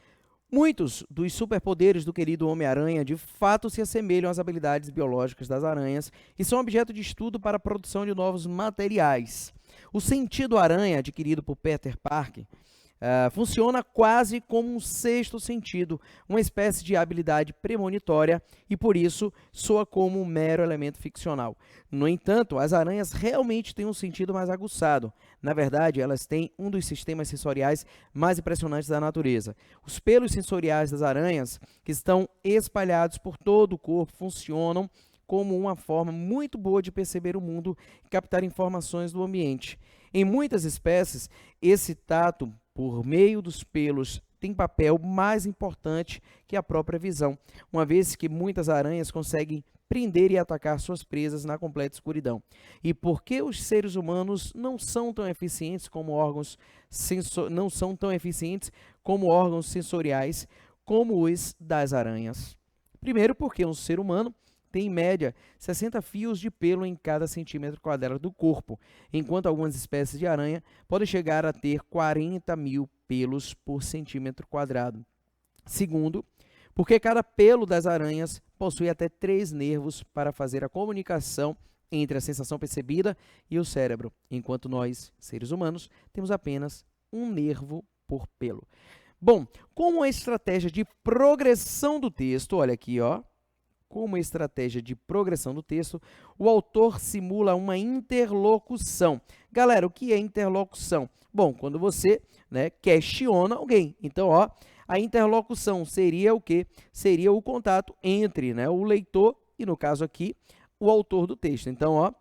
Muitos dos superpoderes do querido Homem-Aranha de fato se assemelham às habilidades biológicas das aranhas e são objeto de estudo para a produção de novos materiais. O sentido aranha adquirido por Peter Parker funciona quase como um sexto sentido, uma espécie de habilidade premonitória e, por isso, soa como um mero elemento ficcional. No entanto, as aranhas realmente têm um sentido mais aguçado. Na verdade, elas têm um dos sistemas sensoriais mais impressionantes da natureza. Os pelos sensoriais das aranhas, que estão espalhados por todo o corpo, funcionam como uma forma muito boa de perceber o mundo e captar informações do ambiente. Em muitas espécies, esse tato por meio dos pelos tem papel mais importante que a própria visão, uma vez que muitas aranhas conseguem prender e atacar suas presas na completa escuridão. E por que os seres humanos não são tão eficientes como órgãos sensoriais como os das aranhas? Primeiro, porque um ser humano tem, em média, 60 fios de pelo em cada centímetro quadrado do corpo, enquanto algumas espécies de aranha podem chegar a ter 40 mil pelos por centímetro quadrado. Segundo, porque cada pelo das aranhas possui até 3 nervos para fazer a comunicação entre a sensação percebida e o cérebro, enquanto nós, seres humanos, temos apenas um nervo por pelo. Bom, como estratégia de progressão do texto, olha aqui, ó. Como estratégia de progressão do texto, o autor simula uma interlocução. Galera, o que é interlocução? Bom, quando você questiona alguém. Então, ó, a interlocução seria o quê? Seria o contato entre o leitor e, no caso aqui, o autor do texto. Então, ó,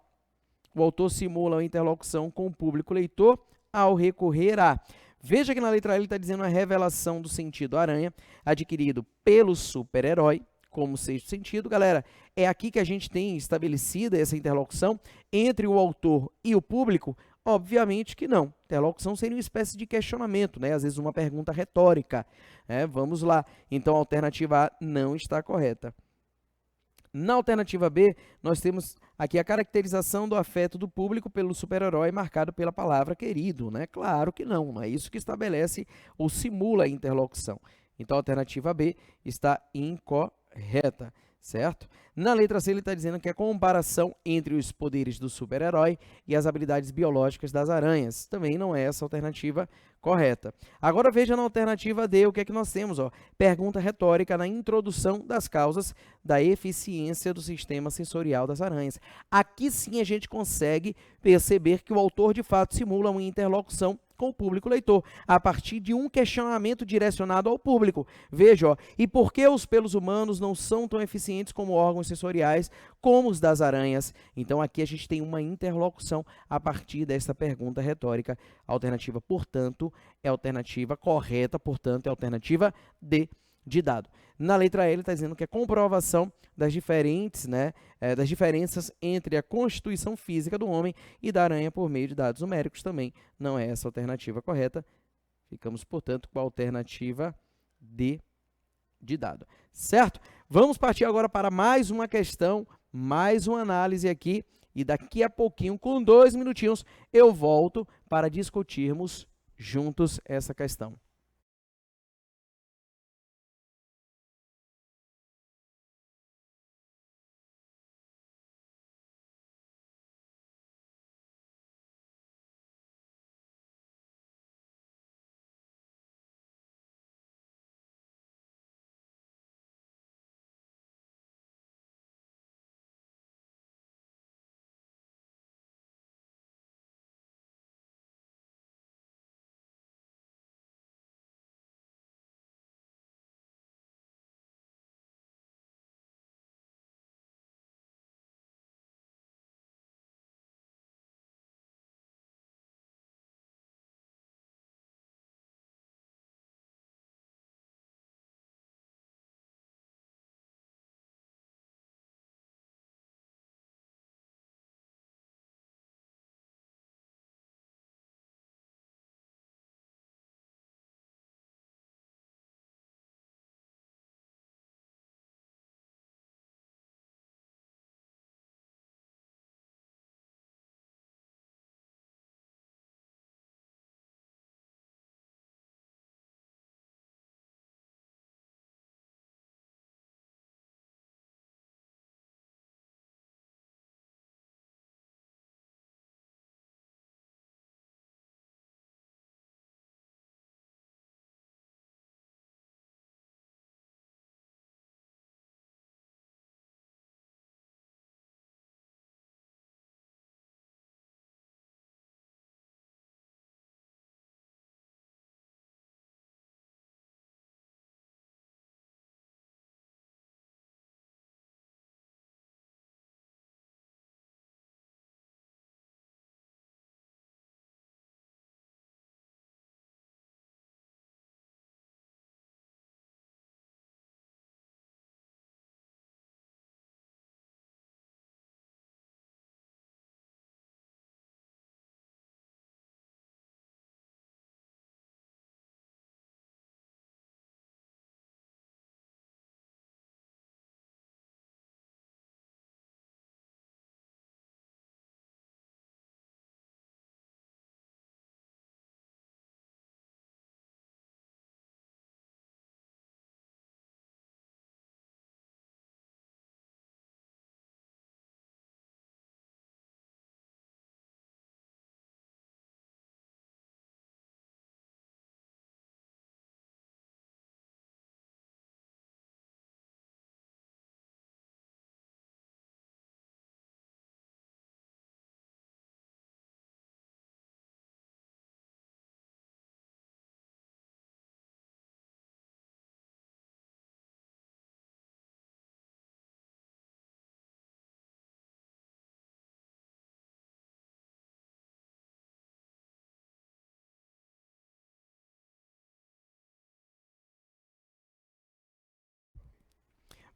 o autor simula uma interlocução com o público leitor ao recorrer a... Veja que na letra L ele está dizendo a revelação do sentido aranha adquirido pelo super-herói como sexto sentido. Galera, é aqui que a gente tem estabelecida essa interlocução entre o autor e o público? Obviamente que não. Interlocução seria uma espécie de questionamento, às vezes uma pergunta retórica. Vamos lá. Então, a alternativa A não está correta. Na alternativa B, nós temos aqui a caracterização do afeto do público pelo super-herói marcado pela palavra querido, Claro que não é isso que estabelece ou simula a interlocução. Então, a alternativa B está incorreta, certo? Na letra C, ele está dizendo que é a comparação entre os poderes do super-herói e as habilidades biológicas das aranhas. Também não é essa a alternativa correta. Agora, veja na alternativa D o que é que nós temos. Ó. Pergunta retórica na introdução das causas da eficiência do sistema sensorial das aranhas. Aqui sim a gente consegue perceber que o autor, de fato, simula uma interlocução com o público leitor, a partir de um questionamento direcionado ao público. Veja, ó, e por que os pelos humanos não são tão eficientes como órgãos sensoriais como os das aranhas? Então, aqui a gente tem uma interlocução a partir dessa pergunta retórica. A alternativa, portanto, é a alternativa correta, portanto, é a alternativa D de dado. Na letra E, ele está dizendo que a comprovação das diferenças entre a constituição física do homem e da aranha por meio de dados numéricos também não é essa a alternativa correta. Ficamos, portanto, com a alternativa D de dado. Certo? Vamos partir agora para mais uma questão, mais uma análise aqui, e daqui a pouquinho, com 2 minutinhos, eu volto para discutirmos juntos essa questão.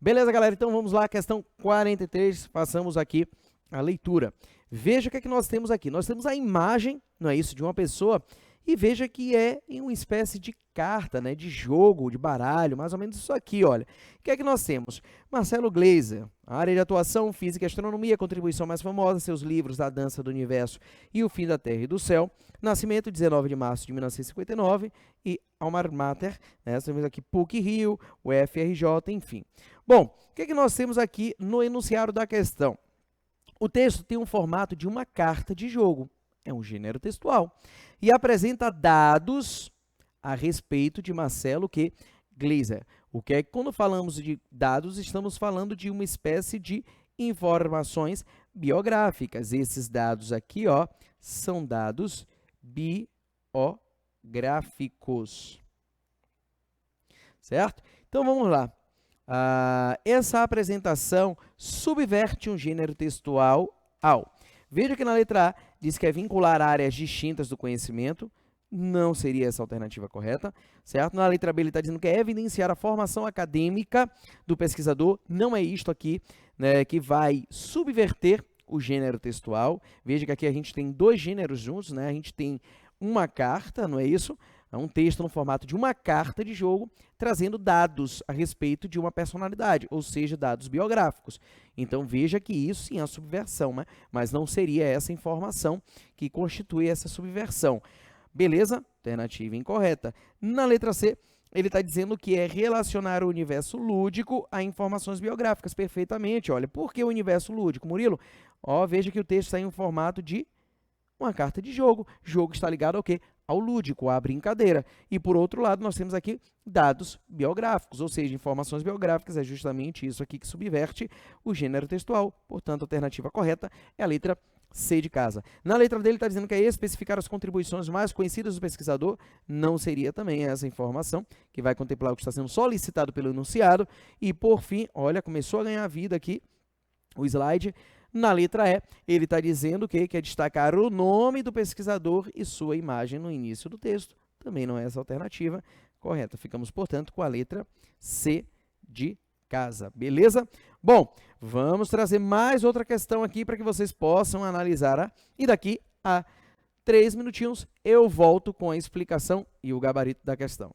Beleza, galera? Então vamos lá, questão 43, passamos aqui a leitura. Veja o que é que nós temos aqui. Nós temos a imagem, não é isso, de uma pessoa, e veja que é em uma espécie de carta, né, de jogo, de baralho, mais ou menos isso aqui, olha. O que é que nós temos? Marcelo Gleiser, área de atuação, física e astronomia, contribuição mais famosa, seus livros A Dança do Universo e O Fim da Terra e do Céu, nascimento 19 de março de 1959 e Alma Mater, né, nós temos aqui PUC-Rio, o FRJ, enfim. Bom, o que é que nós temos aqui no enunciado da questão? O texto tem um formato de uma carta de jogo, é um gênero textual, e apresenta dados a respeito de Marcelo Gleiser. O que é que quando falamos de dados, estamos falando de uma espécie de informações biográficas. Esses dados aqui, ó, são dados biográficos. Certo? Então, vamos lá. Essa apresentação subverte um gênero textual ao. Veja que na letra A diz que é vincular áreas distintas do conhecimento, não seria essa a alternativa correta, certo? Na letra B ele está dizendo que é evidenciar a formação acadêmica do pesquisador, não é isto aqui, né, que vai subverter o gênero textual. Veja que aqui a gente tem dois gêneros juntos, né? A gente tem uma carta, não é isso? É um texto no formato de uma carta de jogo, trazendo dados a respeito de uma personalidade, ou seja, dados biográficos. Então, veja que isso sim é a subversão, né? Mas não seria essa informação que constitui essa subversão. Beleza? Alternativa incorreta. Na letra C, ele está dizendo que é relacionar o universo lúdico a informações biográficas. Perfeitamente. Olha, por que o universo lúdico, Murilo? Ó, veja que o texto está em um formato de uma carta de jogo. Jogo está ligado ao quê? Ao lúdico, à brincadeira. E, por outro lado, nós temos aqui dados biográficos, ou seja, informações biográficas, é justamente isso aqui que subverte o gênero textual. Portanto, a alternativa correta é a letra C de casa. Na letra dele está dizendo que é especificar as contribuições mais conhecidas do pesquisador, não seria também essa informação, que vai contemplar o que está sendo solicitado pelo enunciado. E, por fim, olha, começou a ganhar vida aqui o slide. Na letra E, ele está dizendo que quer destacar o nome do pesquisador e sua imagem no início do texto. Também não é essa a alternativa correta. Ficamos, portanto, com a letra C de casa. Beleza? Bom, vamos trazer mais outra questão aqui para que vocês possam analisar. E daqui a 3 minutinhos eu volto com a explicação e o gabarito da questão.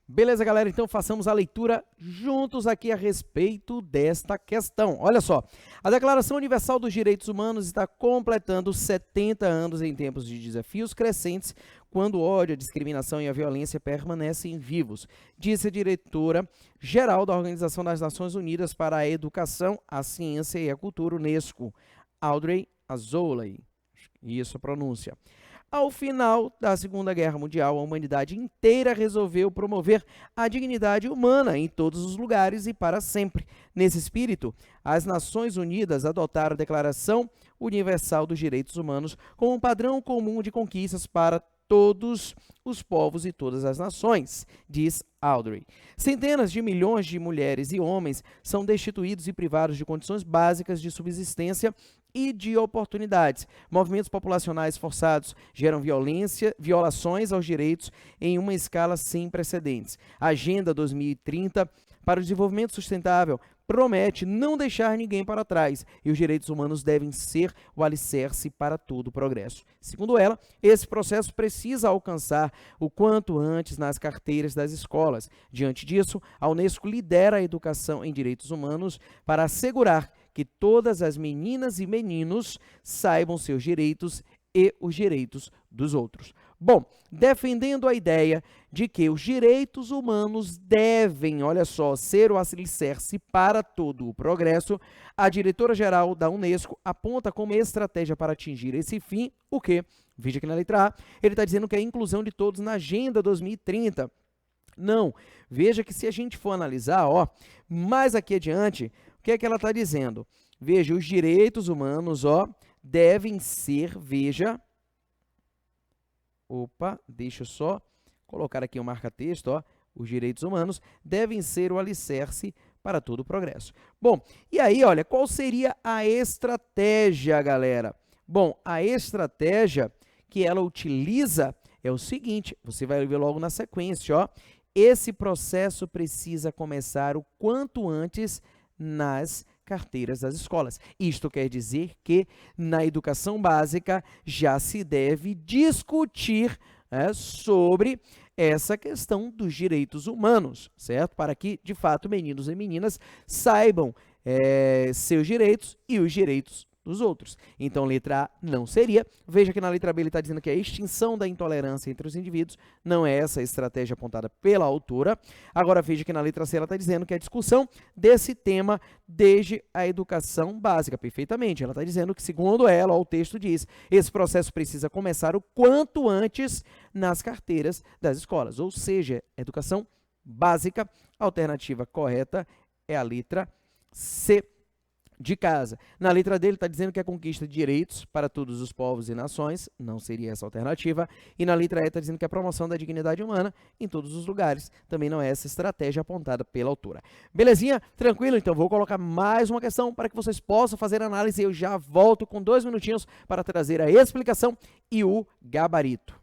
Beleza, galera? Então façamos a leitura juntos aqui a respeito desta questão. Olha só, a Declaração Universal dos Direitos Humanos está completando 70 anos em tempos de desafios crescentes, quando o ódio, a discriminação e a violência permanecem vivos, disse a diretora-geral da Organização das Nações Unidas para a Educação, a Ciência e a Cultura, UNESCO, Audrey Azoulay. Isso a pronúncia. Ao final da Segunda Guerra Mundial, a humanidade inteira resolveu promover a dignidade humana em todos os lugares e para sempre. Nesse espírito, as Nações Unidas adotaram a Declaração Universal dos Direitos Humanos como um padrão comum de conquistas para todos os povos e todas as nações, diz Audrey. Centenas de milhões de mulheres e homens são destituídos e privados de condições básicas de subsistência e de oportunidades. Movimentos populacionais forçados geram violações aos direitos em uma escala sem precedentes. A Agenda 2030 para o Desenvolvimento Sustentável promete não deixar ninguém para trás e os direitos humanos devem ser o alicerce para todo o progresso. Segundo ela, esse processo precisa alcançar o quanto antes nas carteiras das escolas. Diante disso, a Unesco lidera a educação em direitos humanos para assegurar que todas as meninas e meninos saibam seus direitos e os direitos dos outros. Bom, defendendo a ideia de que os direitos humanos devem, olha só, ser o alicerce para todo o progresso, a diretora-geral da Unesco aponta como estratégia para atingir esse fim o quê? Veja aqui na letra A, ele está dizendo que é a inclusão de todos na Agenda 2030. Não, veja que se a gente for analisar, ó, mais aqui adiante, o que é que ela está dizendo? Veja, os direitos humanos, ó, devem ser, veja, deixa eu só colocar aqui o marca-texto, ó, os direitos humanos devem ser o alicerce para todo o progresso. Bom, e aí, olha, qual seria a estratégia, galera? Bom, a estratégia que ela utiliza é o seguinte, você vai ver logo na sequência, ó, esse processo precisa começar o quanto antes nas carteiras das escolas. Isto quer dizer que na educação básica já se deve discutir sobre essa questão dos direitos humanos, certo? Para que, de fato, meninos e meninas saibam seus direitos e os direitos dos outros. Então, letra A não seria. Veja que na letra B ele está dizendo que a extinção da intolerância entre os indivíduos não é essa a estratégia apontada pela autora. Agora, veja que na letra C ela está dizendo que a discussão desse tema desde a educação básica. Perfeitamente. Ela está dizendo que, segundo ela, ó, o texto diz, esse processo precisa começar o quanto antes nas carteiras das escolas. Ou seja, educação básica. A alternativa correta é a letra C de casa. Na letra dele está dizendo que a conquista de direitos para todos os povos e nações, não seria essa a alternativa, e na letra E está dizendo que a promoção da dignidade humana em todos os lugares, também não é essa estratégia apontada pela autora. Belezinha? Tranquilo? Então vou colocar mais uma questão para que vocês possam fazer análise e eu já volto com 2 minutinhos para trazer a explicação e o gabarito.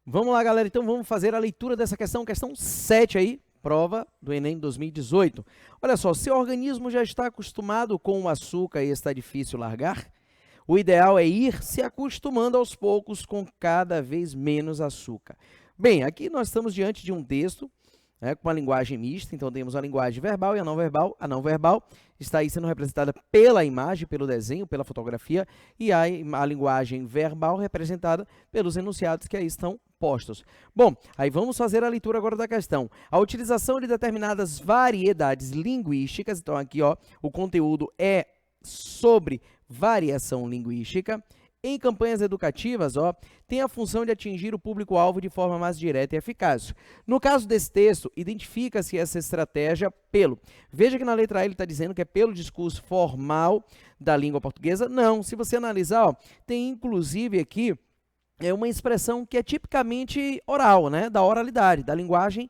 Vamos lá, galera, então vamos fazer a leitura dessa questão 7 aí, prova do Enem 2018. Olha só, se o organismo já está acostumado com o açúcar e está difícil largar, o ideal é ir se acostumando aos poucos com cada vez menos açúcar. Bem, aqui nós estamos diante de um texto, né, com uma linguagem mista, então temos a linguagem verbal e a não verbal. A não verbal está aí sendo representada pela imagem, pelo desenho, pela fotografia, e a linguagem verbal representada pelos enunciados que aí estão postos. Bom, aí vamos fazer a leitura agora da questão. A utilização de determinadas variedades linguísticas, então aqui ó, o conteúdo é sobre variação linguística, em campanhas educativas, ó, tem a função de atingir o público-alvo de forma mais direta e eficaz. No caso desse texto, identifica-se essa estratégia pelo... Veja que na letra A ele está dizendo que é pelo discurso formal da língua portuguesa. Não, se você analisar, ó, tem inclusive aqui uma expressão que é tipicamente oral, né, da oralidade, da linguagem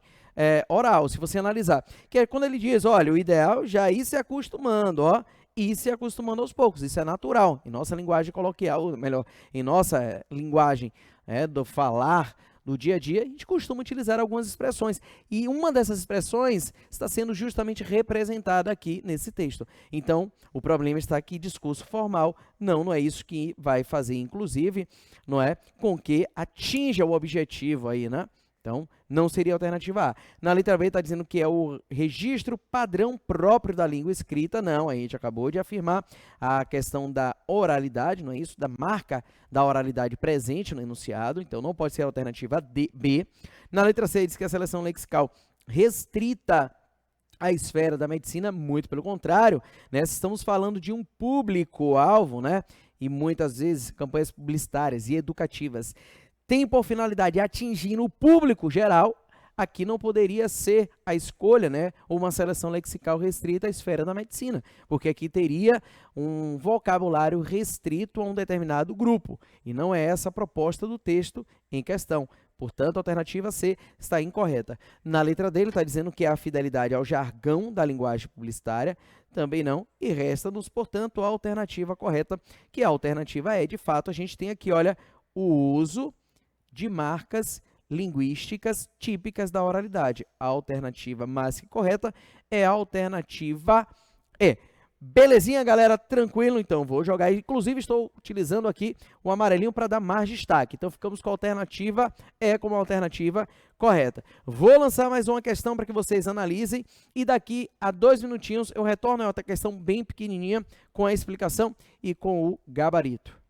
oral, se você analisar. Que é quando ele diz, olha, o ideal já ir se acostumando, ó, e se acostumando aos poucos, isso é natural. Em nossa linguagem coloquial, melhor, em nossa linguagem do falar, do dia a dia, a gente costuma utilizar algumas expressões. E uma dessas expressões está sendo justamente representada aqui nesse texto. Então, o problema está aqui, discurso formal, não é isso que vai fazer, inclusive, não é, com que atinja o objetivo aí, né? Então, não seria a alternativa A. Na letra B está dizendo que é o registro padrão próprio da língua escrita. Não, a gente acabou de afirmar a questão da oralidade, não é isso? Da marca da oralidade presente no enunciado. Então, não pode ser a alternativa B. Na letra C diz que a seleção lexical restrita a esfera da medicina, muito pelo contrário, né? Estamos falando de um público-alvo, né? E muitas vezes campanhas publicitárias e educativas tem por finalidade atingir o público geral, aqui não poderia ser a escolha, né, uma seleção lexical restrita à esfera da medicina, porque aqui teria um vocabulário restrito a um determinado grupo, e não é essa a proposta do texto em questão. Portanto, a alternativa C está incorreta. Na letra D, ele está dizendo que é a fidelidade ao jargão da linguagem publicitária, também não, e resta-nos, portanto, a alternativa correta, que a alternativa E. De fato, a gente tem aqui, olha, o uso de marcas linguísticas típicas da oralidade. A alternativa mais que correta é a alternativa E. Belezinha, galera? Tranquilo? Então, vou jogar. Inclusive, estou utilizando aqui o amarelinho para dar mais destaque. Então, ficamos com a alternativa E como alternativa correta. Vou lançar mais uma questão para que vocês analisem e daqui a 2 minutinhos eu retorno a outra questão bem pequenininha com a explicação e com o gabarito.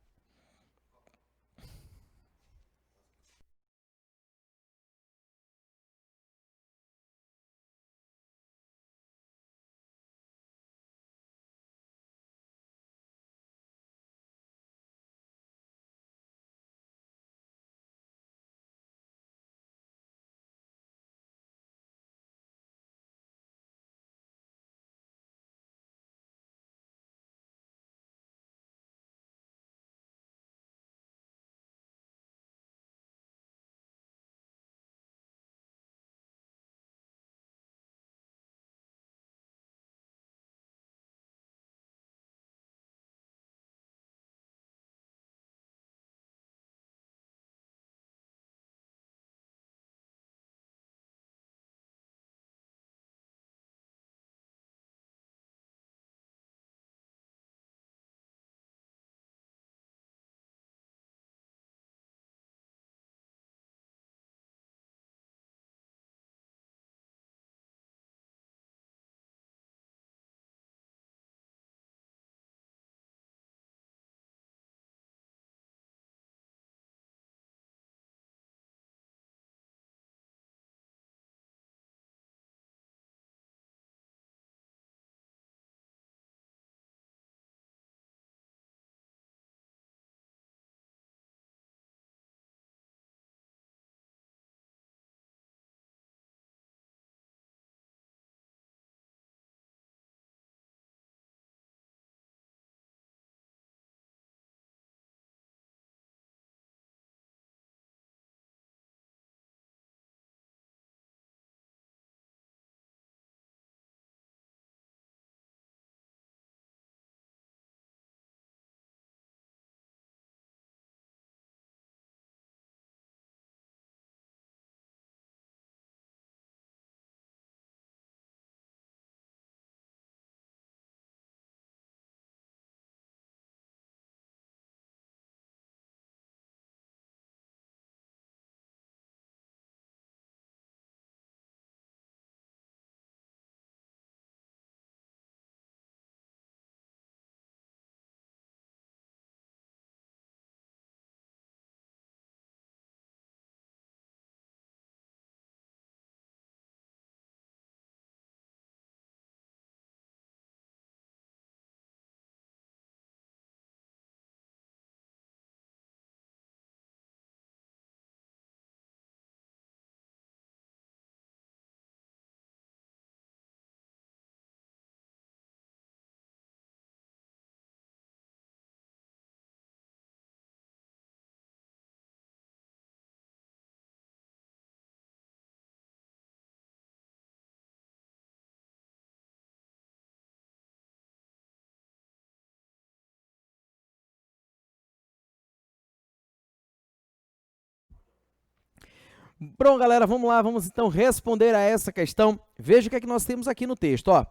Bom, galera, vamos lá, vamos então responder a essa questão. Veja o que é que nós temos aqui no texto, ó.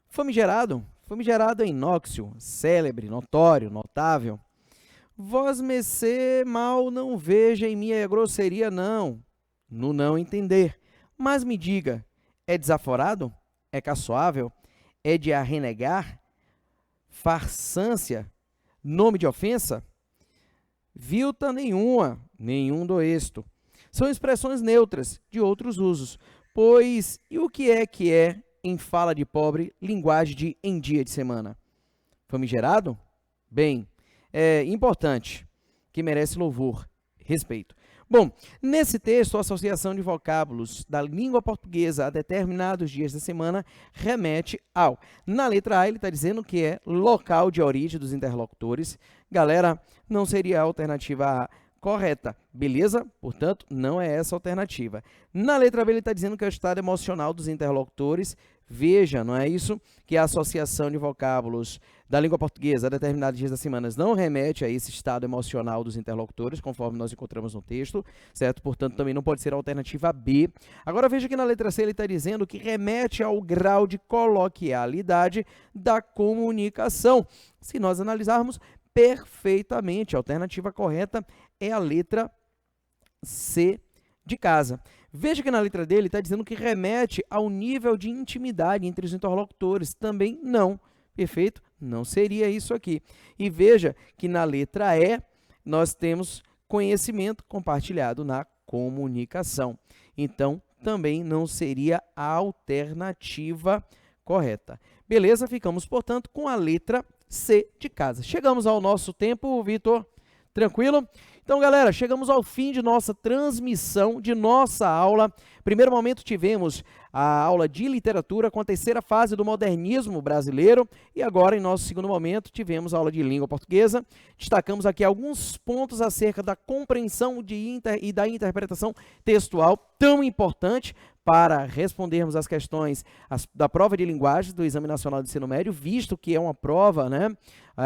Famigerado é inóxio, célebre, notório, notável. Vós mecê mal não veja em minha grosseria, não, no não entender. Mas me diga, é desaforado? É caçoável? É de a renegar? Farsância? Nome de ofensa? Vilta nenhuma, nenhum do êxito. São expressões neutras de outros usos, pois e o que é, em fala de pobre, linguagem de em dia de semana? Famigerado? Bem, é importante, que merece louvor, respeito. Bom, nesse texto, a associação de vocábulos da língua portuguesa a determinados dias da semana remete ao. Na letra A, ele está dizendo que é local de origem dos interlocutores. Galera, não seria a alternativa A correta, beleza? Portanto, não é essa a alternativa. Na letra B, ele está dizendo que é o estado emocional dos interlocutores. Veja, não é isso? Que a associação de vocábulos da língua portuguesa a determinados dias das semanas não remete a esse estado emocional dos interlocutores, conforme nós encontramos no texto, certo? Portanto, também não pode ser a alternativa B. Agora, veja que na letra C ele está dizendo que remete ao grau de coloquialidade da comunicação. Se nós analisarmos perfeitamente, a alternativa correta é a letra C de casa. Veja que na letra D ele está dizendo que remete ao nível de intimidade entre os interlocutores. Também não. Perfeito? Não seria isso aqui. E veja que na letra E nós temos conhecimento compartilhado na comunicação. Então, também não seria a alternativa correta. Beleza? Ficamos, portanto, com a letra C de casa. Chegamos ao nosso tempo, Vitor. Tranquilo? Então, galera, chegamos ao fim de nossa transmissão, de nossa aula. Primeiro momento tivemos a aula de literatura com a terceira fase do modernismo brasileiro e agora, em nosso segundo momento, tivemos a aula de língua portuguesa. Destacamos aqui alguns pontos acerca da compreensão e da interpretação textual, tão importante para respondermos às questões da prova de linguagem do Exame Nacional de Ensino Médio, visto que é uma prova, né,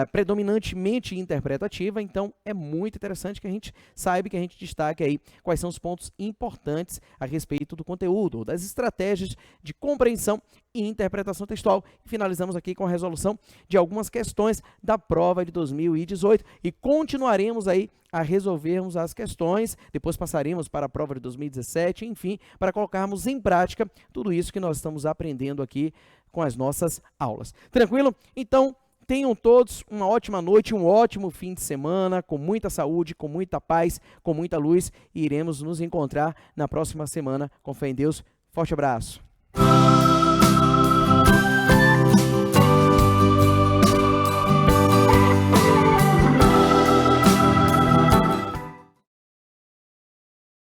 predominantemente interpretativa. Então, é muito interessante que a gente saiba, que a gente destaque aí quais são os pontos importantes a respeito do conteúdo, das estratégias de compreensão e interpretação textual. E finalizamos aqui com a resolução de algumas questões da prova de 2018 e continuaremos aí a resolvermos as questões, depois passaremos para a prova de 2017, enfim, para colocarmos em prática tudo isso que nós estamos aprendendo aqui com as nossas aulas. Tranquilo? Então, tenham todos uma ótima noite, um ótimo fim de semana, com muita saúde, com muita paz, com muita luz, e iremos nos encontrar na próxima semana, com fé em Deus. Forte abraço!